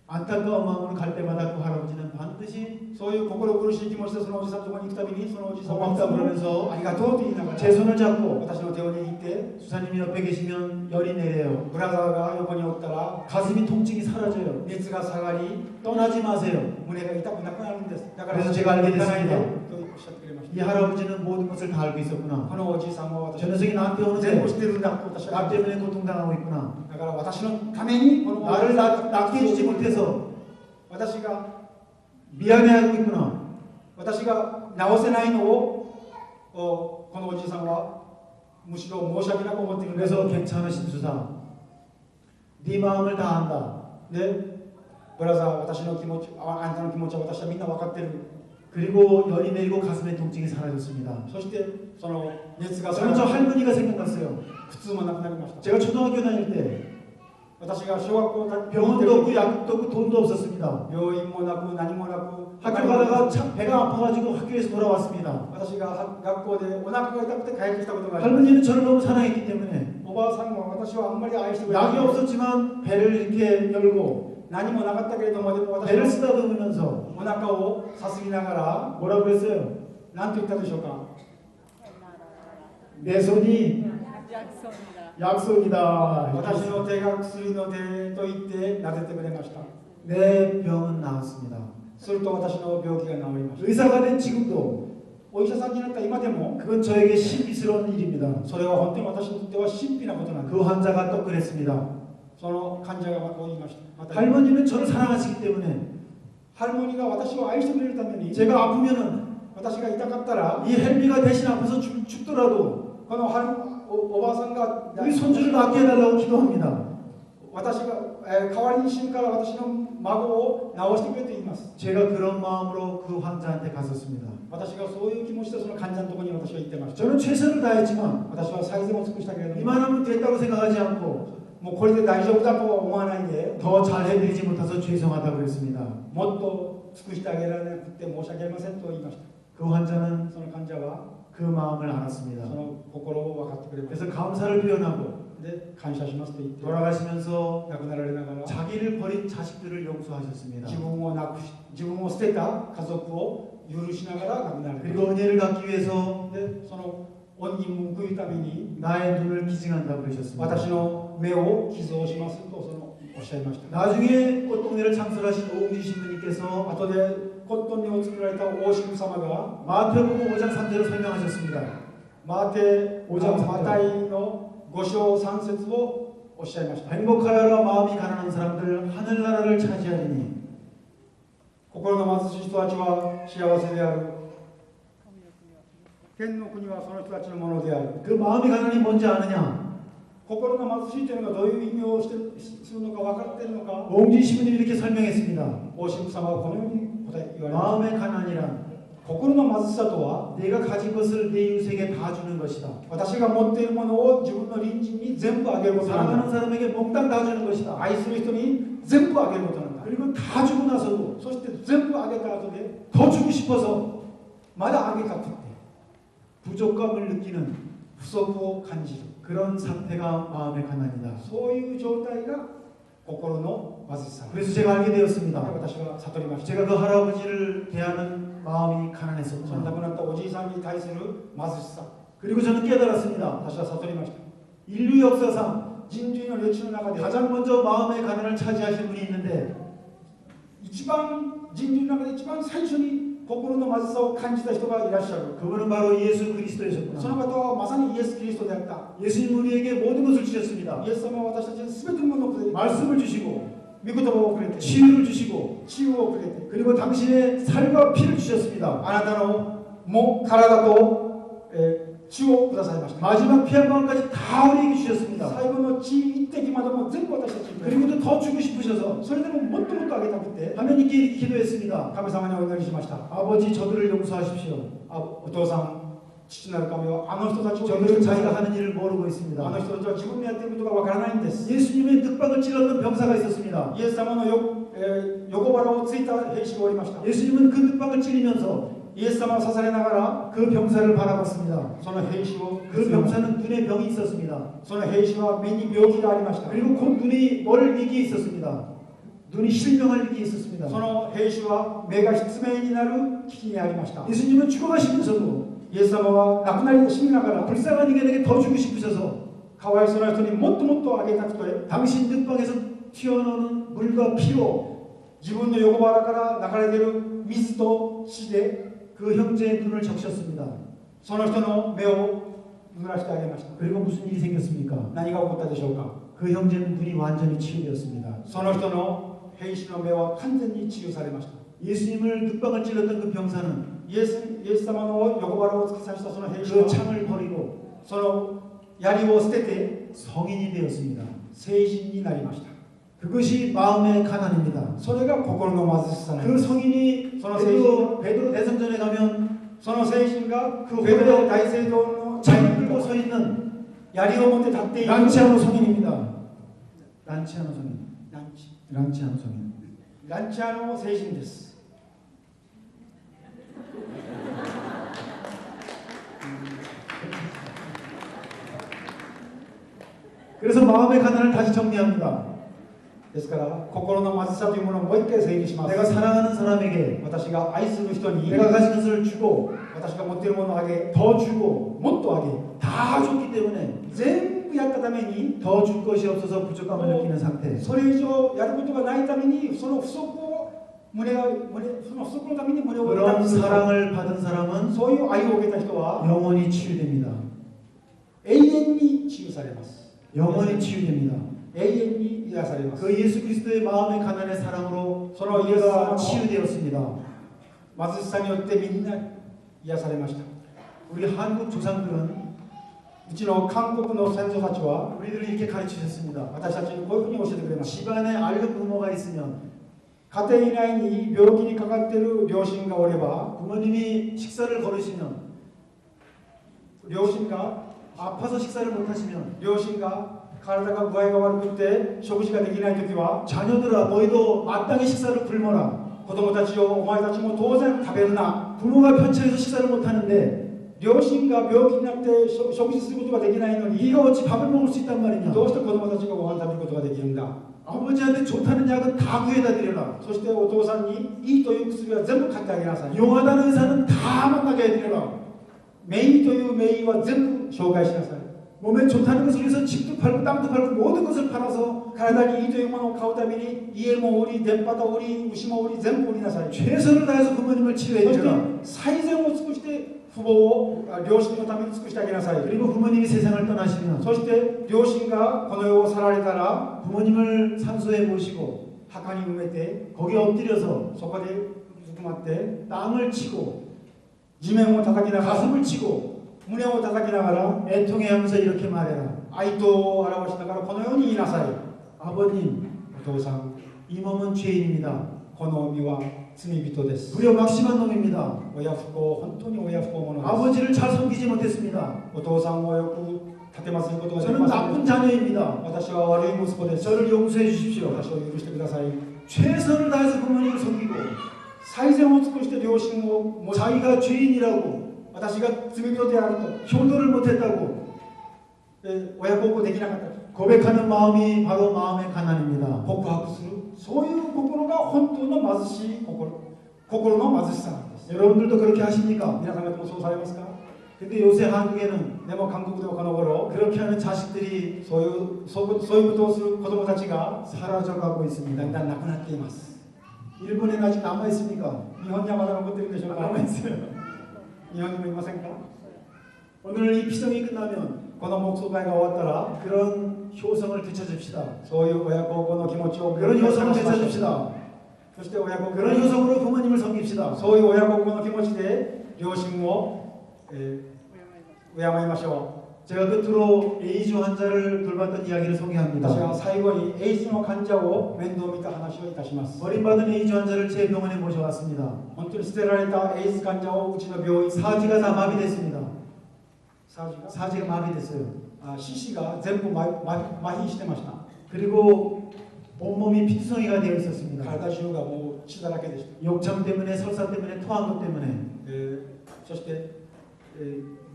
안타까운 마음으로 갈 때마다 그 할아버지는 반드시 そういう心苦しい気持ちでそのおじさんのところに行くたびにそのおじさんは 고맙다 그러면서 ありがとうと言いながら 제 손을 잡고 私の手を握って 수사님이 옆에 계시면 열이 내려요. ブラザーが横におったら 가슴이 통증이 사라져요. 熱が下がり 떠나지 마세요. 胸が痛くなくなるんですだから 그래서 제가 알게 行かないで 됐습니다. とおっしゃってくれまし 이 た 할아버지는 모든 것을 다 알고 있었구나. このおじいさんは私 저 녀석이 나한테 全部 오는데 知ってるんだと私は 나 때문에 고통당하고 있구나. だから私のためにこの 나를 낫게 해주지 못해서 私が 미안해하고 있구나. 私が治せないのをこのおじいさんはむしろ申し訳なく思っているんです 그래서 괜찮으신 주사. 네 마음을 다 안다. でブラザー私の気持ちあんたの気持ちは私はみんな分かってる 그리고 열이 내리고 가슴의 통증이 사라졌습니다. そしてその熱が下 저는 が 저 り 할머니가 생각났어요. 苦痛もなくなりました 제가 초등학교 다닐 때 私が小学校だ 병원도 없고 약도 없고 돈도 없었습니다. 病院もなく何もなく 학교 가다가 참 배가 아파가지고 학교에서 돌아왔습니다. 私が学校でお腹が痛くて帰ってきたことがあります 할머니는 저를 너무 사랑했기 때문에 おばあさんも私はあんまり愛してくれ 약이 ない 없었지만 배를 이렇게 열고 何もなかったけれどもでも私 배를 は 쓰다듬으면서 お腹をさすぎながら 뭐라고 그랬어요? 何と言ったでしょうか 내 손이 약속이다. 약속이다. 私の手が薬の手と言って撫でてくれました 내 병은 나았습니다. すると私の病気が治りました 의사가 된 지금도 お医者さんになった今でも 그건 저에게 신비스러운 일입니다. それは本当に私にとっては神秘なことなんです 그 환자가 또 그랬습니다. その患者がこう言いましたまた 할머니는 저를 사랑하시기 때문에 ハルモニーが私を愛してくれるために 제가 아프면은 私が痛かったら 이 헬미가 대신 아파서 죽더라도 このおばあさんが 우리 손주를 낫게 해달라고 기도합니다. 私が、代わりに死ぬから私の孫を治してくれと言います 제가 그런 마음으로 그 환자한테 갔었습니다. 私がそういう気持ちでその患者のところに私は行ってました 저는 최선을 다했지만 私は最善を尽くしたけれども 이만하면 됐다고 생각하지 않고 もうこれで大丈夫だとは思わないで 더 잘해드리지 못해서 죄송하다고 그랬습니다. もっと尽くしてあげられなくて申し訳ありませんと言いました 그 환자는 その患者は 그 마음을 알았습니다. その心を分かってくれました 그래서 감사를 표현하고 で感謝しますと言って 돌아가시면서 亡くなられながら 자기를 버린 자식들을 용서하셨습니다. 自分をなくし自分を捨てた家族を許しながら亡くなられた 그리고 은혜를 갖기 위해서 でその恩に報いるために 나의 눈을 기증한다고 그러셨습니다. 私の目を寄贈しますとおっしゃいました 나중에 꽃동네를 창설하신 오은주 신부님께서 後でコットンにを作られた大神様が 마태복음 5장 3절을 설명하셨습니다. マタイの5章3節をおっしゃいました 행복하여라 마음이 가난한 사람들 하늘나라를 차지하리니 心の貧しい人たちは幸せである天の国はその人たちのものである 그 마음이 가난이 뭔지 아느냐? 心の貧しいというのがどういう意味をするのか分かっているのか 오은주 신부님이 이렇게 설명했습니다. 大神様はこのように言われま 마음의 가난이란 す心の貧しさとは 내가 가진 것을 내 이웃에게 다 주는 것이다. 私が持っているものを自分の隣人に全部あげることなんだ 사랑하는 사람에게 몽땅 다 주는 것이다. 愛する人に全部あげることなんだ 그리고 다 주고 나서도 そして全部あげた後で 더 주고 싶어서 まだあげたくて 부족감을 느끼는 不足を感じる 그런 상태가 마음의 가난이다. そういう状態が心の貧しさ 그래서 제가 알게 되었습니다. 私は悟りました 제가 그 할아버지를 대하는 마음이 その亡 가난했었구나. くなったおじいさんに対する貧しさ 그리고 저는 깨달았습니다. 私は悟りました 인류 역사상 人類の歴史の中で 가장 먼저 마음의 가난을 차지하신 분이 있는데 一番人類の中で一番最初に心の貧しさを感じた人がいらっしゃる 그분은 바로 예수 その 그리스도이셨구나. 方はまさにイエス・キリストであった 예수님 우리에게 모든 것을 주셨습니다. イエス様は私たちに全てのものをくれて 말씀을 주시고 御言葉をくれて 치유를 주시고 治癒をくれて 그리고 당신의 살과 피를 주셨습니다. あなたの体と、血をくださいました 마지막 피 한 방울까지 다 우리에게 주셨습니다. 最後の血一滴までも全部私たちにくれて 그리고 또 더 주고 싶으셔서 それでももっともっとあげたくて 하나님께 이렇게 기도했습니다. 神様にお祈りしました 아버지 저들을 용서하십시오. お父さん父なる神はあの人たちを許して 저들은 ください 자기가 하는 일을 모르고 あの 있습니다. 人たちは自分のやっていることがわからないんです 예수님의 늑박을 찔렀던 병사가 있었습니다. イエス様の横腹をついた兵士がおりました。 예수님은 그 늑방을 찌르면서 イエス様を刺されながら 그 병사를 바라봤습니다. その兵士を 그 병사는 눈에 병이 있었습니다. その兵士は目に病気がありました。 그리고 곧 눈이 멀 위기에 있었습니다. 눈이 실명할 위기에 있었습니다. その兵士は目が失明になる危機にありました。 예수님은 죽어가시면서도 イエス様は亡くなり死にながら 불쌍한 인간에게 더 주고 싶으셔서 かわいそうな人にもっともっとあげたくて 당신 늑방에서 튀어나오는 물과 피로 自分の横腹から流れ出る水と血で 그 형제의 눈을 적셨습니다. その人の目を濡らしてあげました。 그리고 무슨 일이 생겼습니까? 何が起こったでしょうか。 그 형제는 눈이 완전히 치유되었습니다. その人の兵士の目は完全に治癒されました。 예수님을 늑방을 찔렀던 그 병사는 イエス様の横腹を突き刺したその兵士 그 は 창을 버리고 その槍を捨てて 성인이 되었습니다. 成人になりました。 그것이 마음의 가난입니다. それが心の貧しさなんで 그 す。 성인이 베드로 대성전에 가면 その成人が 그 ベドロ 호에 大聖堂の 창을 들고 서 있는 槍を持って立っている 란치아노 성인입니다. 란치아노 성인. ランチ 란치아노 성인. ランチャーの成人です。 그래서 마음의 가난을 다시 정리합니다. ですから心の貧しさというものをもう一回整理します。 내가 사랑하는 사람에게 私が愛する人に 내가 가진 것을 주고 私が持っているものをあげ 더 주고 もっとあげ 다 줬기 때문에 全部やったために 더 줄 것이 없어서 부족함을 느끼는 상태. それ以上やることがないためにその不足その不足のために胸を 그런 痛く 사랑을 받은 사람은 そういう愛を受けた人は 영원히 치유됩니다. 永遠に治癒されます。 영원히 치유됩니다. 永遠に癒されます。 그 예수 그리스도의 마음의 가난의 사랑으로 서로 우리가 예수 치유되었습니다. 貧しさによってみんな癒されました。 우리 한국 조상들은 うちの韓国の先祖たちは 우리들을 이렇게 가르치셨습니다. 私たちにこういうふうに教えてくれました。 집안에 앓는 부모가 있으면 家庭内に病気にかかっている両親がおれば 부모님이 식사를 거르시면 両親が 아파서 식사를 못하시면 両親が体が具合が悪くて食事ができないときは 자녀들아 너희도 마땅히 식사를 굶어라. 子供たちをお前たちも当然食べるな。 부모가 편찮아서 식사를 못하는데 両親が病気になって食事することができないのに 네가 어찌 밥을 먹을 수 있단 말이냐. どうして子供たちがご飯食べることができるんだ。 아버지한테 좋다는 약은 다 구해다 드려라. そしてお父さんにいいという薬は全部買ってあげなさい。 용하다는 의사는 다 만나게 해드려라. 名医という名医は全部紹介しなさい。 몸에 좋다는 것을 위해서 집도 팔고 땅도 팔고 모든 것을 팔아서 体にいいというものを買うために家も売り、電波と売り、牛も売り、全部売りなさい。 최선을 다해서 부모님을 そ 치료해 して 드려라. 最善を尽くして父母を両親のために尽くしてあげなさい。 그리고 부모님이 세상을 떠나시면 そして両親がこの世を去られたら 부모님을 산소에 모시고 墓に埋めて 거기에 엎드려서 そこでうずくまって 땅을 치고 地面を叩きながら 가슴을 치고 胸を叩きながら 애통해하면서 이렇게 말해라. 哀悼を表しながらこのように言いなさい。 아버님, お父さん、 이 몸은 죄인입니다. この身は罪人です。 무려 막심한 놈입니다. 親不孝、本当に親不孝者です。 아버지를 잘 섬기지 못했습니다. お父さんをよく立てますることができ 저는 ません。 나쁜 자녀입니다. 私は悪い息子です。 저를 용서해 주십시오. 私を許してください。 최선을 다해서 부모님을 섬기고 最善を尽くして両親をもし 자기가 죄인이라고 私が罪人であると 효도를 못했다고 親孝行できなかったと 고백하는 마음이 바로 마음의 가난입니다. 告白する、そういう心が本当の貧しい心の貧しさなんです。 여러분들도 그렇게 하십니까? 皆さん方もそうされますか？ 근데 요새 한국에는 でも韓国ではこの頃 그렇게 하는 자식들이 そういうことをする子供たちが 사라져가고 だ 있습니다. んだんなくなっています。 일본에는 아직 남아 있습니까? 日本にはまだ残っているでしょうか？ 남아 있어요. 日本にもいませんか？ 오늘 이 피정이 끝나면 この黙想会が終わったら 그런 효성을 되찾읍시다. そういう親孝行の気持ちを 그런 효성을 しましょう。 되찾읍시다. そして親孝行 그런 효성으로 부모님을 섬깁시다. そういう親孝行の気持ちで両親を、敬いましょ 제가 끝으로 에이즈 환자를 돌봤던 이야기를 う。私は 소개합니다. 最後にエイズの患者を面倒見た話をいたします。 버림받은 에이즈 환자를 제 병원에 모셔왔습니다. 本当に捨てられたエイズ患者をうちの病院に 사지가 다 마비됐습니다. サージが 사지가 마비됐어요. 四肢が全部麻痺してました。 그리고 온몸이 피투성이가 되어 있었습니다. 体中がもう血だらけでした。 욕창 때문에 설사 때문에 토한 것 때문에 そして、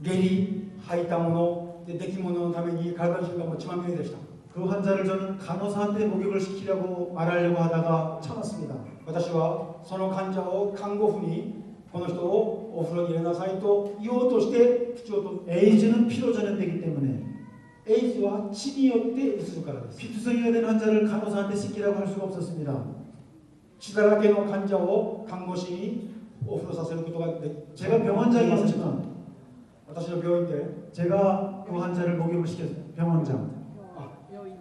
下痢吐いたもので出来物のために体中がもう血まみれでした。 그 환자를 저는 간호사한테 목욕을 시키려고 말하려고 하다가 참았습니다. 私はその患者を看護婦にこの人をお風呂に入れなさいと言おうとして口を閉じ 에이즈는 피로 전염되기 때문에 エイズは血によって移るからです。 피투성이가 된 환자를 간호사한테 씻기라고 할 수가 없었습니다. 血だらけの患者を看護師にお風呂させることができ 제가 병원장이었지만 私の病院で 제가 그 환자를 목욕을 시켰어요. 병원장.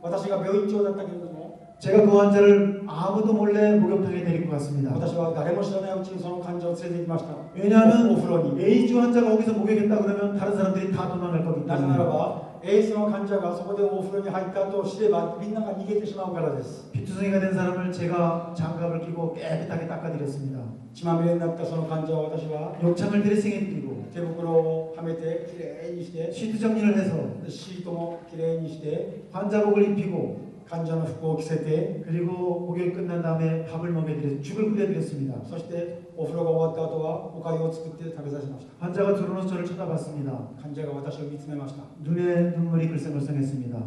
私が病院長だったけれども 제가 그 환자를 아무도 몰래 목욕탕에 데리고 갔습니다. 私は誰も知らないうちにその患者を連れて行きました。 왜냐하면 お風呂に 에이즈 환자가 거기서 목욕했다 그러면 다른 사람들이 다 도망갈 거기 なぜなら 때문에 ばエイズの患者がそこでお風呂に入ったと知ればみんなが逃げてしまうからです。 피투성이가 된 사람을 제가 장갑을 끼고 깨끗하게 닦아드렸습니다. 血まみれになったその患者を私は 욕창을 드레싱해드리고 手袋をはめてきれいにして 시트 정리를 해서 シートもきれいにして 환자복을 입히고 患者の服を着せて 그리고 목욕이 끝난 다음에 밥을 먹여드렸 죽을 끓여드렸습니다. そしてお風呂が終わった後はお粥を作って食べさせました。 환자가 들어오는 저를 쳐다봤습니다. 患者が私を見つめました。 눈에 눈물이 글썽글썽했습니다.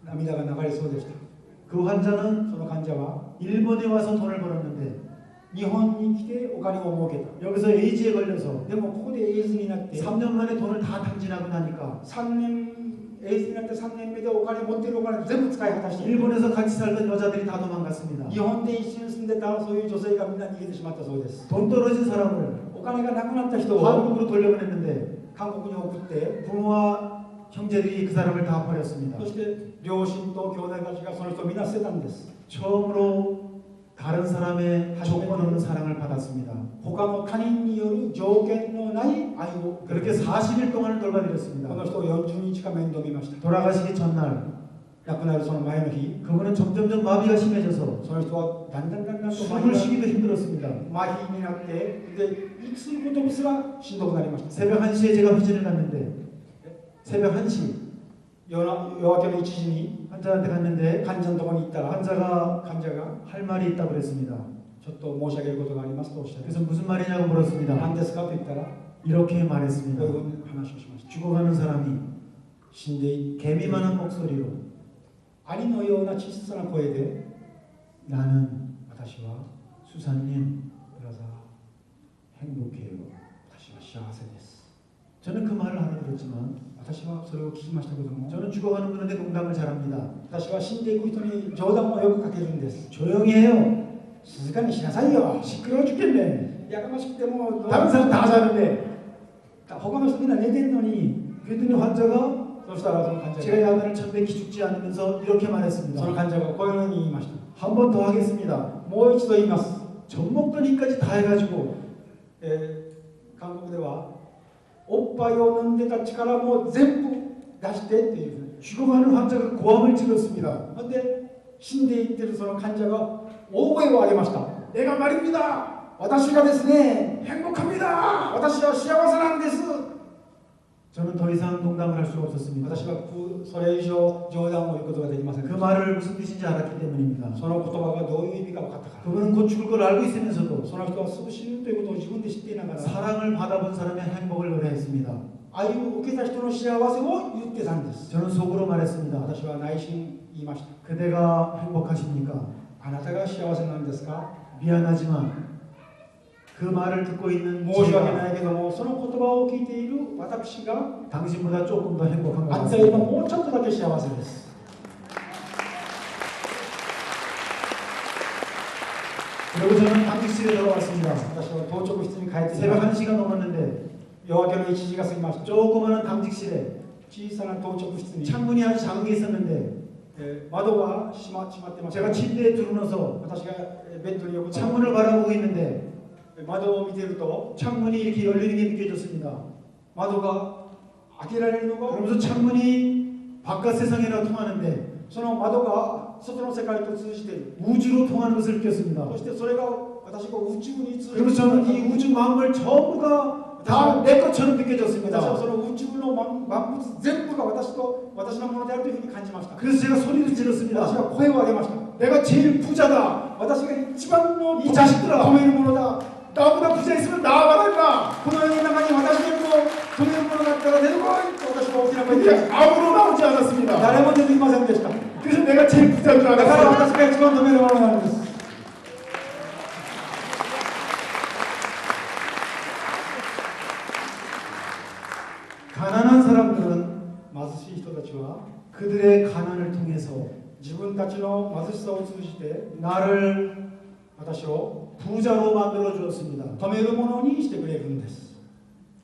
涙が流れそうでした。 그 환자는 その患者は 일본에 와서 돈을 벌었는데 日本に来てお金を儲けた。 여기서 에이즈에 걸려서 でもここでエイズになって 3년 만에 돈을 다 탕진하고 나니까 3年エイズになって3年目でお金持ってるお金全部使い果たして 일본에서 같이 살던 여자들이 다 도망갔습니다. 日本で一緒に住んでたそういう女性がみんな逃げてしまったそうです。 돈 떨어진 사람을 お金がなくなった人を 한국으로 돌려보냈는데 韓国に送って 부모와 형제들이 그 사람을 다 버렸습니다. そして両親と兄弟たちがその人をみんな捨てたんです。 처음으로 다른 사람의 조건 없는 사랑을 받았습니다. 他の他人による条件のない愛を 그렇게 40일 동안을 この 돌봐드렸습니다. 人を40日間面倒見ました。 돌아가시기 전날 亡くなるその前の日 그분은 점점점 마비가 심해져서 その人はだんだんと 숨을 쉬기도 힘들었습니다. 麻痺になってで生きすることすらしんどくなりました。 새벽 1시에 제가 회진을 갔는데 새벽 1시 夜明けの1時に 환자한테 갔는데 患者のところに行ったら 환자가 患者が 할 말이 있다고 그랬습니다. ちょっと申し上げることがありますとおっしゃる。 그래서 무슨 말이냐고 물었습니다. 何ですかと言ったら 이렇게 こう 말했습니다. いうふうに話をしました。 죽어가는 사람이 死んでい 개미만한 목소리로 アリのような小さな声で 나는 私は 수사님 ブラザー 행복해요. 私は幸せです。 저는 그 말을 알아들었지만 私はそれを聞きましたけども 저는 죽어가는 분한테 농담을 잘합니다. 私は死んでいく人に冗談をよくかけるんです。 조용히 해요. 静かにしなさいよ。 시끄러워 죽겠네. やかましくても 다른 사람 다 자는데. 他の人みんな寝てんのに 그랬더니 환자가 そしたらその患者 제가 が 야단을 쳤는데 기죽지 않으면서 이렇게 その 말했습니다. 患者がこういうふうに言いました。 한 번 더 하겠습니다. もう一度言います。 젖먹더니까지 다 해가지고 韓国ではおっぱいを飲んでた力も全部出してっていうふうに 죽어가는 환자가 고함을 질렀습니다. ほんで死んでいってるその患者が大声を上げました。 내가 말입니다. 私がですね 행복합니다. 私は幸せなんです。 저는 더 이상 농담을 할 수가 없었습니다. 私はそれ以上冗談を言うことができません。 그 말을 무슨 뜻인지 알았기 때문입니다. その言葉がどういう意味か分かったから。 그분은 곧 죽을 걸 알고 있으면서도 その人はすぐ死ぬということを自分で知っていながら 사랑을 받아본 사람의 행복을 노래했습니다. 愛を受けた人の幸せを言ってたんです。 저는 속으로 말했습니다. 私は内心言いました。 그대가 행복하십니까? あなたが幸せなんですか。 미안하지만 그 말을 듣고 있는 申し訳 제가 ないけどもその言葉を聞いている私が 당신보다 조금 더 행복한 것 あんたよりも 같습니다. もうちょっとだけ幸せです。 그리고 저는 당직실에 들어왔습니다. 私は当直室に帰ってき 새벽 ま 1시가 넘었는데 夜明けの1時が過ぎました。 조그마한 당직실에 小さな当直室に、 창문이 아주 작은 게 있었는데 窓が閉まってました。 제가 침대에 들어누워서 私がベッドに横たわ 창문을 바라보고 있는데 窓を見ていると 창문이 이렇게 열리는 게 느껴졌습니다. 窓が開けられるのが 그러면서 창문이 바깥 세상이랑 통하는데 その窓が外の世界と通じている。 우주로 통하는 것을 느꼈습니다. そしてそれが私が宇宙に通じてい 그리고 る。 저는 이 우주 만물 전부가 다 내 것처럼 私は 느껴졌습니다. その宇宙の万物全部ことが私のものであるというふうに感じました。 그래서 제가 소리를 지르습니다. 私は声を上げました。 내가 제일 부자다. 私が一番の 이 자식들아. 止めるものだ。 나보다 부자 있으면 나와봐라 임마. この世の中に私よりも止めるものがあったら出てこいと私は大きな声で言いまし 근데 た。 아무도 나오지 않았습니다. 誰も出てきませんでした。 그래서 내가 제일 부자인 줄 だから 알았어요. 私が一番止めるものなんです。 가난한 사람들은 貧しい人たちは 그들의 가난을 통해서 自分たちの貧しさを通じて 나를 私を 부자로 만들어 주었습니다. 止めるものにしてくれるんです。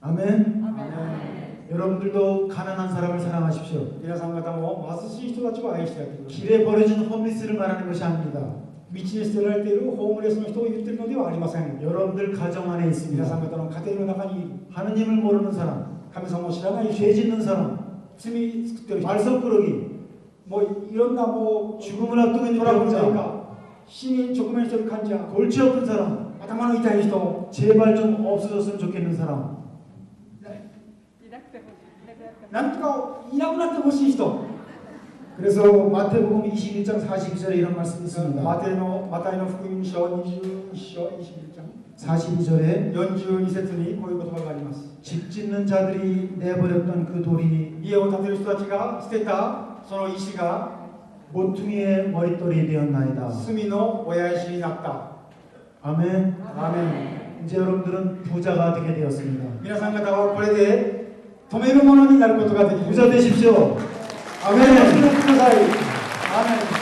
아멘. 아멘. 여러분들도 가난한 사람을 사랑하십시오. 皆さん方も貧しい人たちを愛してあげてください。 길에 버려진 홈리스를 말하는 것이 아닙니다. 道に捨てられているホームレスの人を言っているのではありません。 여러분들 가정 안에 皆 있습니다. さん方の家庭の中に 하느님을 모르는 사람, 神様を知らない人、 죄 짓는 사람, 罪作ってる人、 말썽꾸러기, もういろんなもう 죽음을 앞두고 있는 トラブルという 병자, か死に直面している患者、 골치 아픈 사람, 頭の痛い人、 제발 좀 없어졌으면 좋겠는 사람. なんとかいなくなってほしい人。 그래서 마태복음 21장 42절에 이런 말씀이 있습니다. マタイの福音書21章21章 42절에 42節にこういう言葉があります。 집 짓는 자들이 내버렸던 그 돌이 家を建てる人たちが捨てたその石が 모퉁이의 머릿돌이 되었나이다. 隅の親石になった。 아멘. アーメン。 이제 여러분들은 부자가 되게 되었습니다. 皆さん方はこれで止めるものになることができる。 부자 되십시오. アーメン。アーメン。